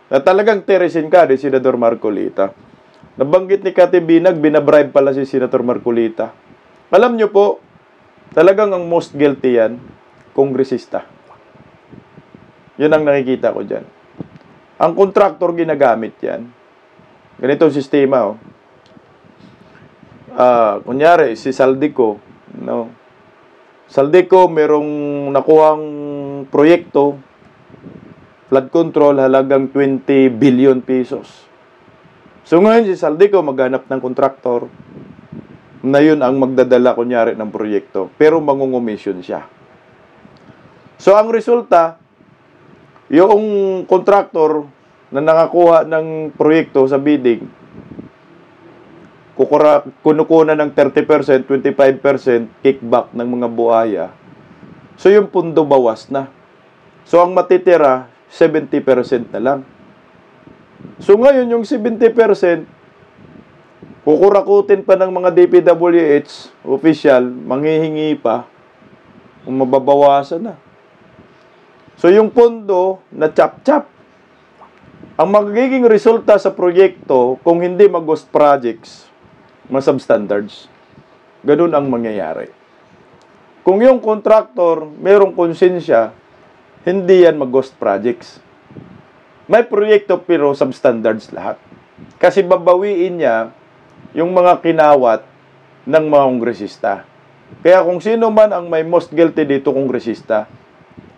Na talagang teresin ka ni Senador Marcolita. Nabanggit ni Cathy Binag, binabribe pala si Senator Marcolita. Alam nyo po, talagang ang most guilty yan, kongresista. Yun ang nakikita ko dyan. Ang kontraktor ginagamit yan. Ganito ang sistema, oh. Kunyari, si Saldico, no? Saldico, merong nakuhang proyekto, flood control, halagang 20 billion pesos. So ngayon si Saldico maghanap ng kontraktor na yun ang magdadala kunyari ng proyekto. Pero mangungumisyon siya. So ang resulta, yung kontraktor na nakakuha ng proyekto sa bidding, kunukunan ng 30%, 25% kickback ng mga buhaya. So yung pundo bawas na. So ang matitira, 70% na lang. So ngayon, yung 70%, kukurakutin pa ng mga DPWH official, manghihingi pa, kung mababawasan na. So yung pondo na chap-chap. Ang magiging resulta sa proyekto, kung hindi mag-ghost projects, substandards, ganun ang mangyayari. Kung yung contractor mayroong konsensya, hindi yan mag-ghost projects. May proyekto pero substandards lahat. Kasi babawiin niya yung mga kinawat ng mga kongresista. Kaya kung sino man ang may most guilty dito kongresista,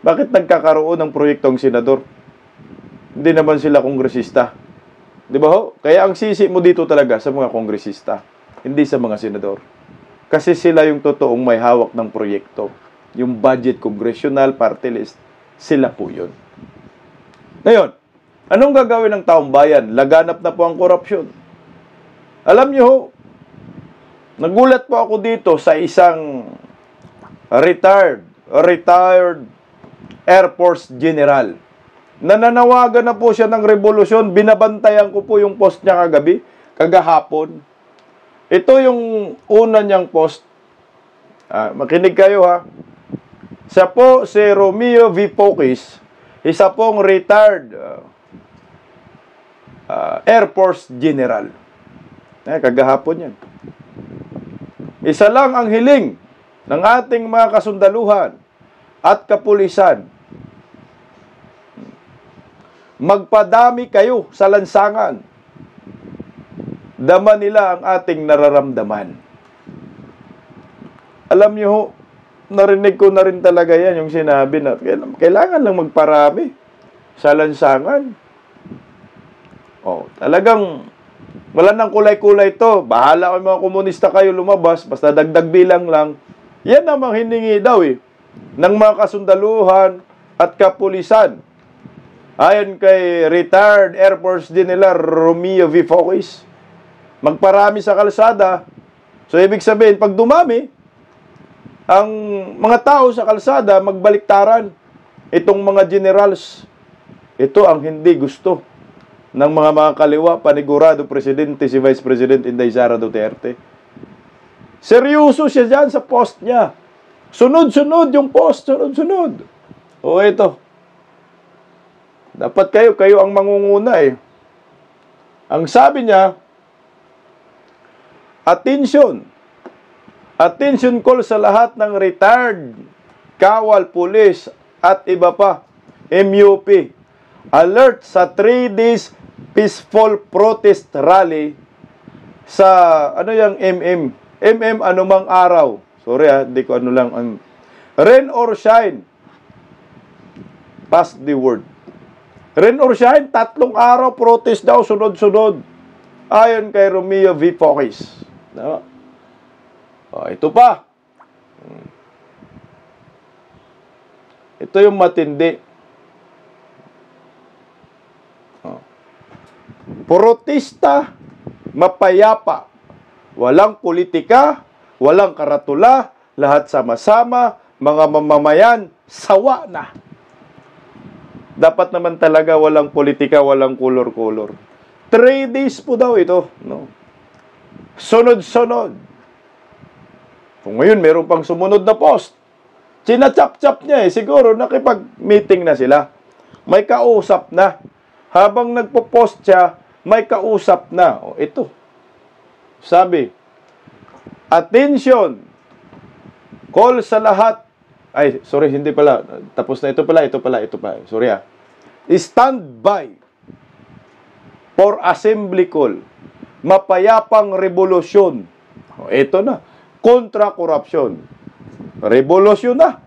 bakit nagkakaroon ng proyektong senador? Hindi naman sila kongresista. Di ba ho? Kaya ang sisi mo dito talaga sa mga kongresista, hindi sa mga senador. Kasi sila yung totoong may hawak ng proyekto. Yung budget, congressional, party list, sila po yun. Ngayon, anong gagawin ng taong bayan? Laganap na po ang korupsyon. Alam niyo ho, nagulat po ako dito sa isang retired Air Force General. Nananawagan na po siya ng revolusyon. Binabantayan ko po yung post niya kagahapon. Ito yung una niyang post. Makinig kayo ha. Siya po si Romeo V. Pocis, isa pong retired Air Force General. Kagahapon yan. Isa lang ang hiling ng ating mga kasundaluhan at kapulisan. Magpadami kayo sa lansangan. Dama nila ang ating nararamdaman. Alam niyo ho, narinig ko na rin talaga yan yung sinabi na kailangan lang magparami sa lansangan. Talagang wala nang kulay-kulay to. Bahala kayo mga komunista kayo lumabas, basta dagdag bilang lang. Yan namang hiningi daw ng mga kasundaluhan at kapulisan. Ayon kay retired Air Force General Romeo V. Pocis, magparami sa kalsada. So, ibig sabihin, pag dumami, ang mga tao sa kalsada, magbaliktaran. Itong mga generals, ito ang hindi gusto ng mga kaliwa, panigurado presidente si Vice President Inday Sara Duterte. Seryoso siya dyan sa post niya. Sunod-sunod yung post, sunod-sunod. O ito. Dapat kayo ang mangunguna eh. Ang sabi niya, attention call sa lahat ng retired kawal, pulis at iba pa, MUP. Alert sa 3 days peaceful protest rally sa, ano yung MM anumang araw. Sorry hindi ko ano lang. Rain or shine. Pass the word. Rain or shine, 3 araw, protest daw, sunod-sunod. Ayon kay Romeo V. Fokis. No? Ito pa. Ito yung matindi. Protesta, mapayapa. Walang politika, walang karatula, lahat sama-sama, mga mamamayan, sawa na. Dapat naman talaga walang politika, walang kulor-kulor. 3 days po daw ito. No? Sunod-sunod. Kung ngayon, meron pang sumunod na post. Chinachap-chap niya eh. Siguro nakipag-meeting na sila. May kausap na. Habang nagpo-post siya, may kausap na. O, ito. Sabi, attention, call sa lahat. Ay, sorry, hindi pala. Tapos na ito pala. Sorry Stand by for assembly call. Mapayapang revolusyon. O, ito na. Kontra korupsyon. Revolusyon na.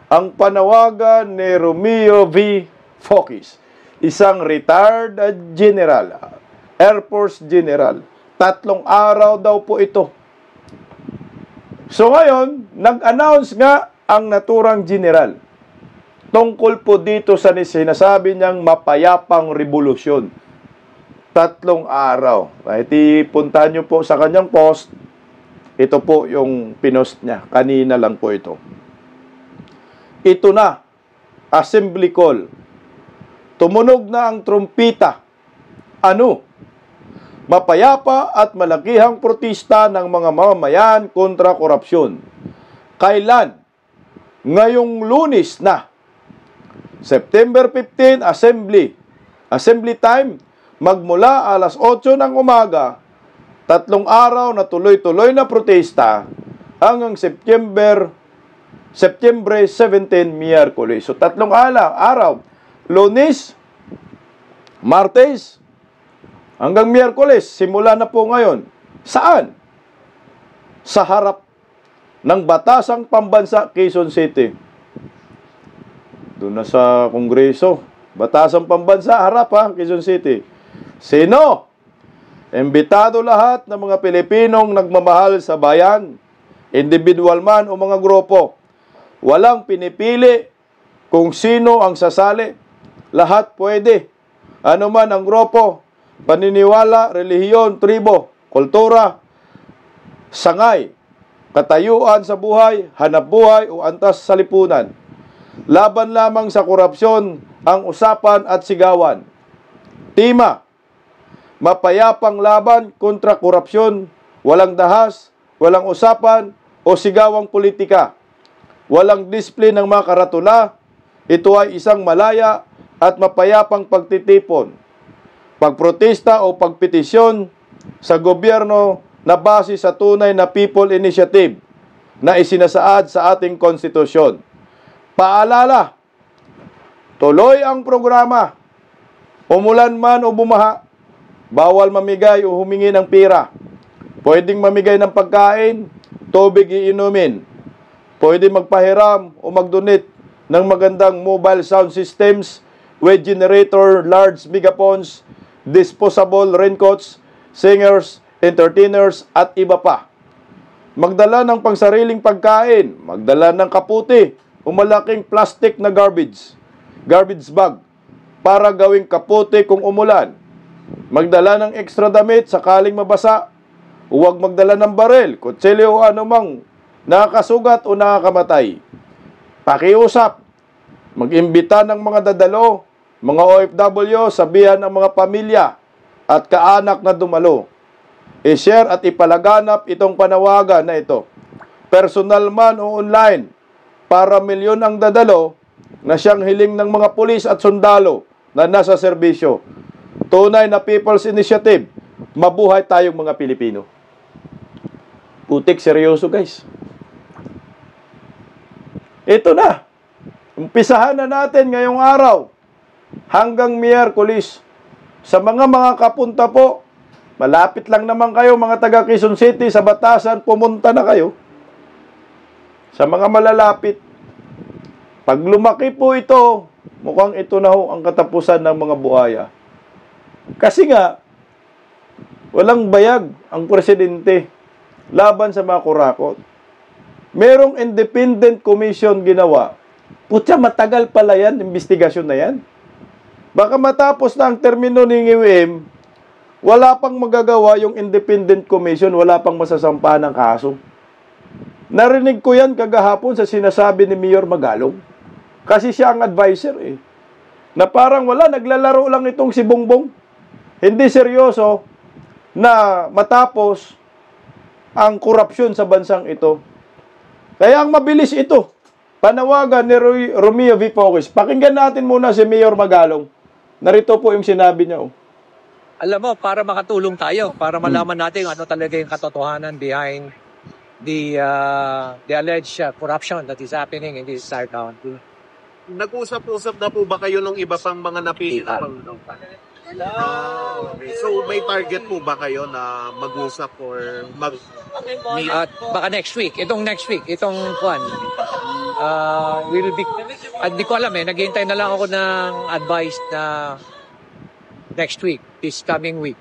Ang panawagan ni Romeo V. Fokis. Isang retired general. Air Force General. 3 araw daw po ito. So ngayon, nag-announce nga ang naturang general tungkol po dito sa sinasabi niyang mapayapang revolusyon. 3 araw. Kahit ipuntahan niyo po sa kanyang post, ito po yung pinost niya. Kanina lang po ito. Ito na, assembly call. Tumunog na ang trumpita. Ano? Mapayapa at malakihang protesta ng mga mamamayan kontra korupsyon. Kailan? Ngayong Lunes na. September 15, assembly. Assembly time, magmula alas 8 ng umaga, 3 araw na tuloy-tuloy na protesta hanggang September 17, Miyerkules. So 3 araw. Lunes, Martes, hanggang Miyerkules. Simula na po ngayon. Saan? Sa harap ng Batasang Pambansa, Quezon City. Doon na sa Kongreso. Batasang Pambansa, harap Quezon City. Sino? Imbitado lahat ng mga Pilipinong nagmamahal sa bayan, individual man o mga grupo. Walang pinipili kung sino ang sasali. Lahat pwede. Ano man ang grupo, paniniwala, relihiyon, tribo, kultura, sangay, katayuan sa buhay, hanap buhay o antas sa lipunan. Laban lamang sa korupsyon ang usapan at sigawan. Tima, mapayapang laban kontra korupsyon, walang dahas, walang usapan o sigawang politika. Walang disiplin ng mga karatula. Ito ay isang malaya at mapayapang pagtitipon, pagprotesta o pagpetisyon sa gobyerno na base sa tunay na people initiative na isinasaad sa ating konstitusyon. Paalala, tuloy ang programa. Umulan man o bumaha, bawal mamigay o humingi ng pira. Pwedeng mamigay ng pagkain, tubig iinumin. Pwede magpahiram o mag-donate ng magandang mobile sound systems with generator, large megaphones, disposable raincoats, singers, entertainers, at iba pa. Magdala ng pangsariling pagkain, magdala ng kaputi o malaking plastic na garbage bag para gawing kaputi kung umulan. Magdala ng extra damit sakaling mabasa. Huwag magdala ng barel, kutsilyo o anumang nakakasugat o nakakamatay. Pakiusap, mag-imbita ng mga dadalo, Mga OFW, sabihan ng mga pamilya at kaanak na dumalo. I-share at ipalaganap itong panawagan na ito. Personal man o online, para milyon ang dadalo na siyang hiling ng mga pulis at sundalo na nasa serbisyo. Tunay na People's Initiative. Mabuhay tayong mga Pilipino. Putik, seryoso guys. Ito na. Umpisahan na natin ngayong araw hanggang Miyerkules. Sa mga kapunta po, malapit lang naman kayo mga taga Quezon City, sa Batasan, pumunta na kayo. Sa mga malalapit, pag lumaki po ito, mukhang ito na ho ang katapusan ng mga buhaya. Kasi nga, walang bayag ang presidente laban sa mga kurakot. Merong independent commission ginawa. Putya, matagal pala yan, investigasyon na yan. Baka matapos na ang termino ng IWM, wala pang magagawa yung independent commission, wala pang masasampahan ng kaso. Narinig ko yan kagahapon sa sinasabi ni Mayor Magalong. Kasi siya ang advisor eh. Na parang wala, naglalaro lang itong si Bongbong. Hindi seryoso na matapos ang korupsyon sa bansang ito. Kaya ang mabilis ito, panawagan ni Romeo V. Focus. Pakinggan natin muna si Mayor Magalong. Narito po yung sinabi niya. Alam mo, para makatulong tayo, para malaman natin ano talaga yung katotohanan behind the alleged corruption that is happening in this entire county. Nag-usap-usap na po ba kayo ng iba pang mga napili na so may target po ba kayo na mag-usap or mag-meet? Baka next week, itong kwan. Will be, di ko alam naghihintay na lang ako ng advice na next week, this coming week.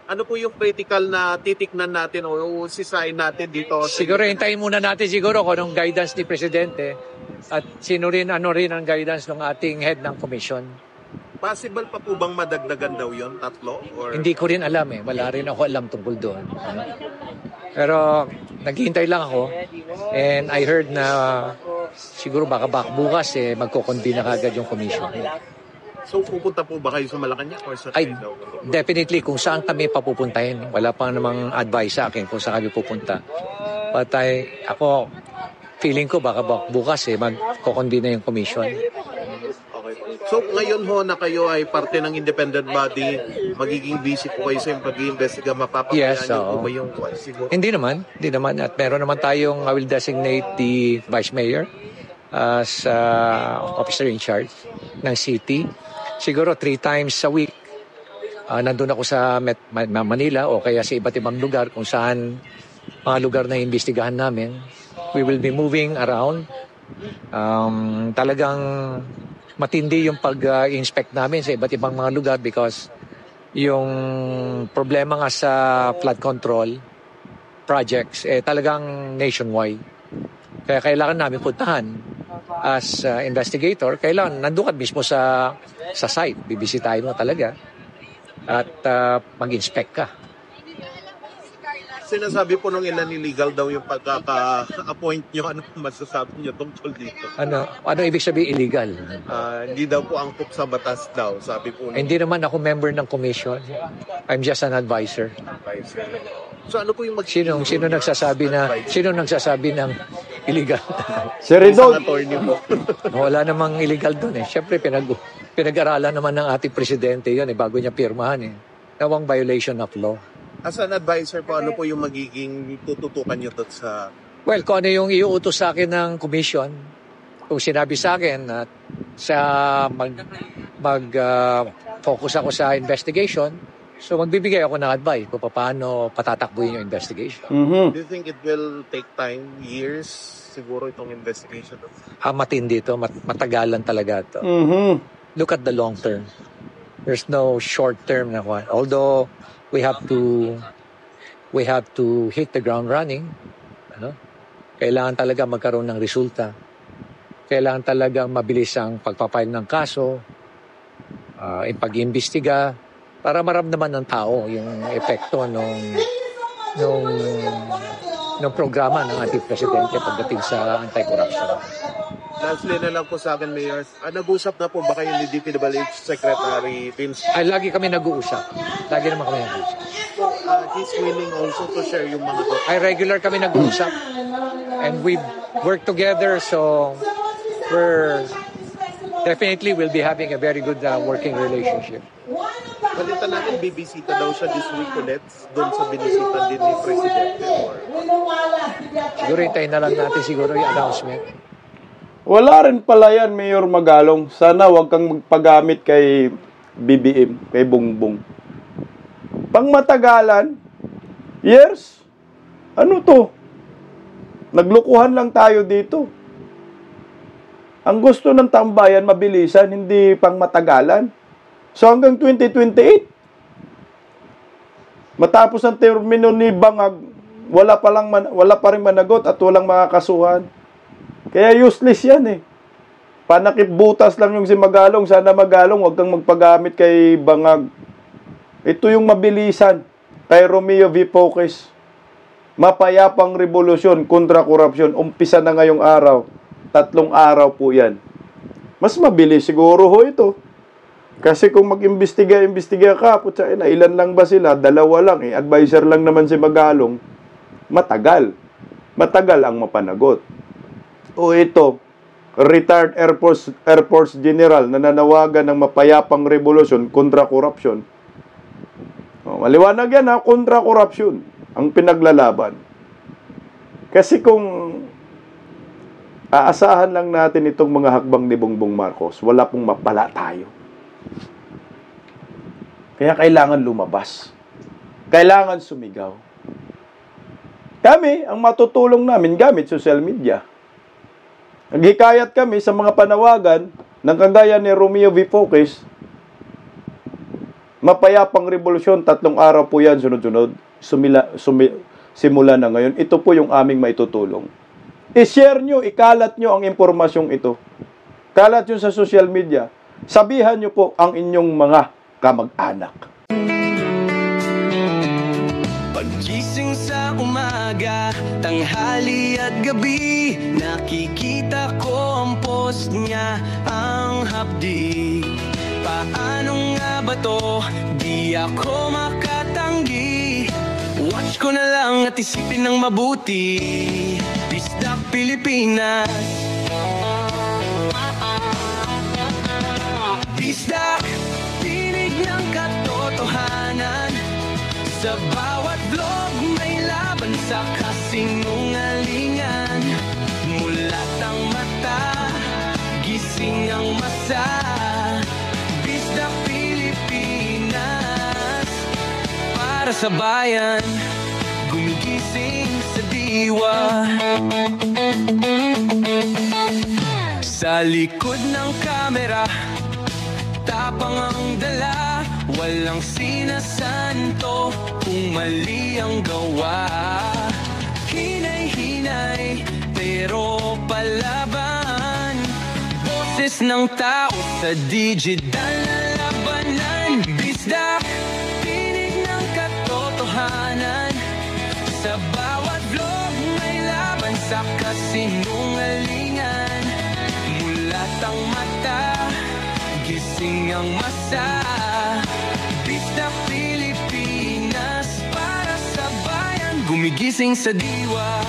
Ano po yung critical na titiknan natin o sisain natin dito? Siguro hintayin muna natin siguro kung anong guidance ni Presidente at ano rin ang guidance ng ating head ng commission. Possible pa po bang madagdagan daw yon, 3? Or... Hindi ko rin alam wala rin ako alam tungkol doon. Pero naghihintay lang ako and I heard na siguro baka bukas magko-convene na kagad yung commission. So pupunta po ba kayo sa Malacanang or sa Definitely kung saan kami papupuntahin. Wala pang namang advice sa akin kung saan kami pupunta. But ako feeling ko baka bukas magko-convene na yung commission. So ngayon ho na kayo ay parte ng independent body, magiging busy po kayo sa pag-iimbestiga, mapapakayaan niyo po ba yung siguro? Hindi naman. At meron naman tayong, I will designate the Vice Mayor as officer in charge ng city. Siguro 3 times a week. Nandun ako sa Manila o kaya sa iba't ibang lugar kung saan mga lugar na imbestigahan namin. We will be moving around. Talagang matindi yung pag-inspect namin sa iba't ibang mga lugar because yung problema nga sa flood control projects talagang nationwide. Kaya kailangan namin puntahan as investigator. Kailangan nandun ka mismo sa site. Bibisitahin mo talaga at mag-inspect ka. Sinasabi po nung ilan illegal daw yung pagkaka-appoint nyo. Ano masasabi nyo tungkol dito? Ano ibig sabihin illegal? Hindi daw po angkop sa batas daw, sabi po. Hindi naman ako member ng commission. I'm just an advisor. So ano po yung Sino nagsasabi ng illegal? Si Redon. Wala namang illegal doon Siyempre pinag-aralan naman ng ating presidente 'yon bago niya pirmahan Nawang violation of law. As an advisor po, ano po yung magiging tututukan nyo doon sa... Well, kung ano yung iuutos sa akin ng commission, kung sinabi sa akin at mag-focus ako sa investigation, so magbibigay ako ng advice kung paano patatakbuhin yung investigation. Do you think it will take time, years, siguro itong investigation? Matindi ito, matagalan talaga ito. Look at the long term. There's no short term na one. Although we have to hit the ground running. Kailangan talaga magkaroon ng resulta. Kailangan talaga mabilis ang pagpapile ng kaso, yung pag-iimbestiga, para maramdaman ng tao yung epekto ng programa ng ating presidente pagdating sa anti-corruption. lastly na lang po sa akin, Mayor. Nag-usap na po ba kayo ni DPWH Secretary Vince? Ay, lagi kami nag-uusap. Lagi naman kami nag-uusap. He's willing also to share yung mga Ay, regular kami nag-uusap. And we work together, so definitely we'll be having a very good working relationship. Balita namin, bibisita daw siya this week ulit doon sa binisita din ni Presidente. Siguro hintayin na lang natin siguro yung announcement. Wala rin pala yan, Mayor Magalong. Sana wag kang magpagamit kay BBM, kay Bongbong. Pangmatagalan, years, ano to? Naglukuhan lang tayo dito. Ang gusto ng tambayan, mabilisan, hindi pangmatagalan. So hanggang 2028, matapos ang termino ni Bangag, wala pa rin managot at walang makakasuhan. Kaya useless yan eh. Panakip butas lang yung si Magalong. Sana Magalong, wag kang magpagamit kay Bangag. Ito yung mabilisan kay Romeo V. Focus. Mapayapang revolusyon kontra korupsyon. Umpisa na ngayong araw. 3 araw po yan. Mas mabilis siguro ho ito. Kasi kung mag-imbestiga ka, putsa, ilan lang ba sila? 2 lang eh. Advisor lang naman si Magalong. Matagal. Matagal ang mapanagot. O ito, retired Air Force General na nanawagan ng mapayapang revolusyon kontra korupsyon. Maliwanag yan ha, kontra korupsyon ang pinaglalaban. Kasi kung aasahan lang natin itong mga hakbang ni Bongbong Marcos, wala pong mapala tayo. Kaya kailangan lumabas. Kailangan sumigaw. Kami, ang matutulong namin gamit social media. Naghikayat kami sa mga panawagan ng kagaya ni Romeo V. Focus. Mapayapang revolusyon, 3 araw po yan, sunod-sunod. Simula na ngayon. Ito po yung aming maitutulong. I-share nyo, ikalat nyo ang impormasyong ito. Kalat nyo sa social media. Sabihan nyo po ang inyong mga kamag-anak. Pagkising sa umaga, tanghali at gabi, nakikita ko ang post niya, ang hapdi. Paano nga ba to? Di ako makatanggi. Watch ko na lang at isipin ng mabuti. Bisdak Pilipinas. Bisdak, tinig ng katotohanan. Sa bawat vlog may laban sa kasinungalingan. Mulat ang mata, gising ang masa. Bisdak Pilipinas. Para sa bayan, gumigising sa diwa. Sa likod ng kamera, tapang ang dala, walang sinasanto kung mali ang gawa. Hinay-hinay, pero palaban. Boses ng tao sa digital na labanan. Bisdak, tinig ng katotohanan. Sa bawat vlog may laban sa kasinungalingan. Mulat ang mata, gising ang masa. Bisdak Pilipinas, para sa bayan, gumigising sa diwa.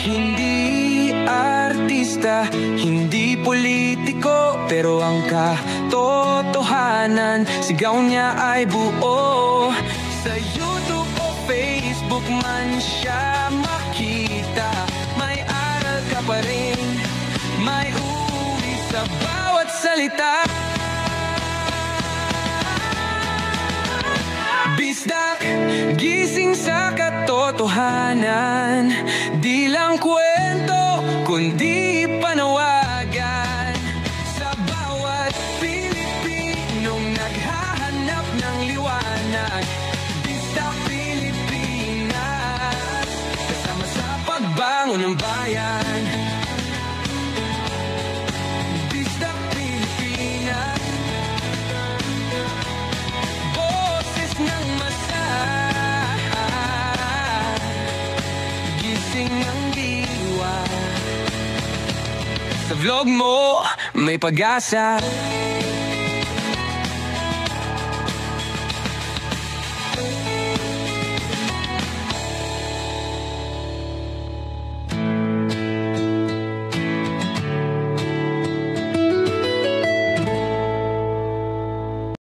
Hindi artista, hindi politiko, pero ang katotohanan, sigaw niya ay buo. Sa YouTube o Facebook man siya makita, may aral ka pa rin, may uwi sa bawat salita. Bisdak, gising sa katotohanan. Di lang kwento, kundi panawagan. Sa bawat Pilipinong naghahanap ng liwanag. Bisdak Pilipinas, kasama sa pagbangon ng bayan. Bisdak Pilipinas. gising ang diwa. Sa vlog mo, may pag-asa.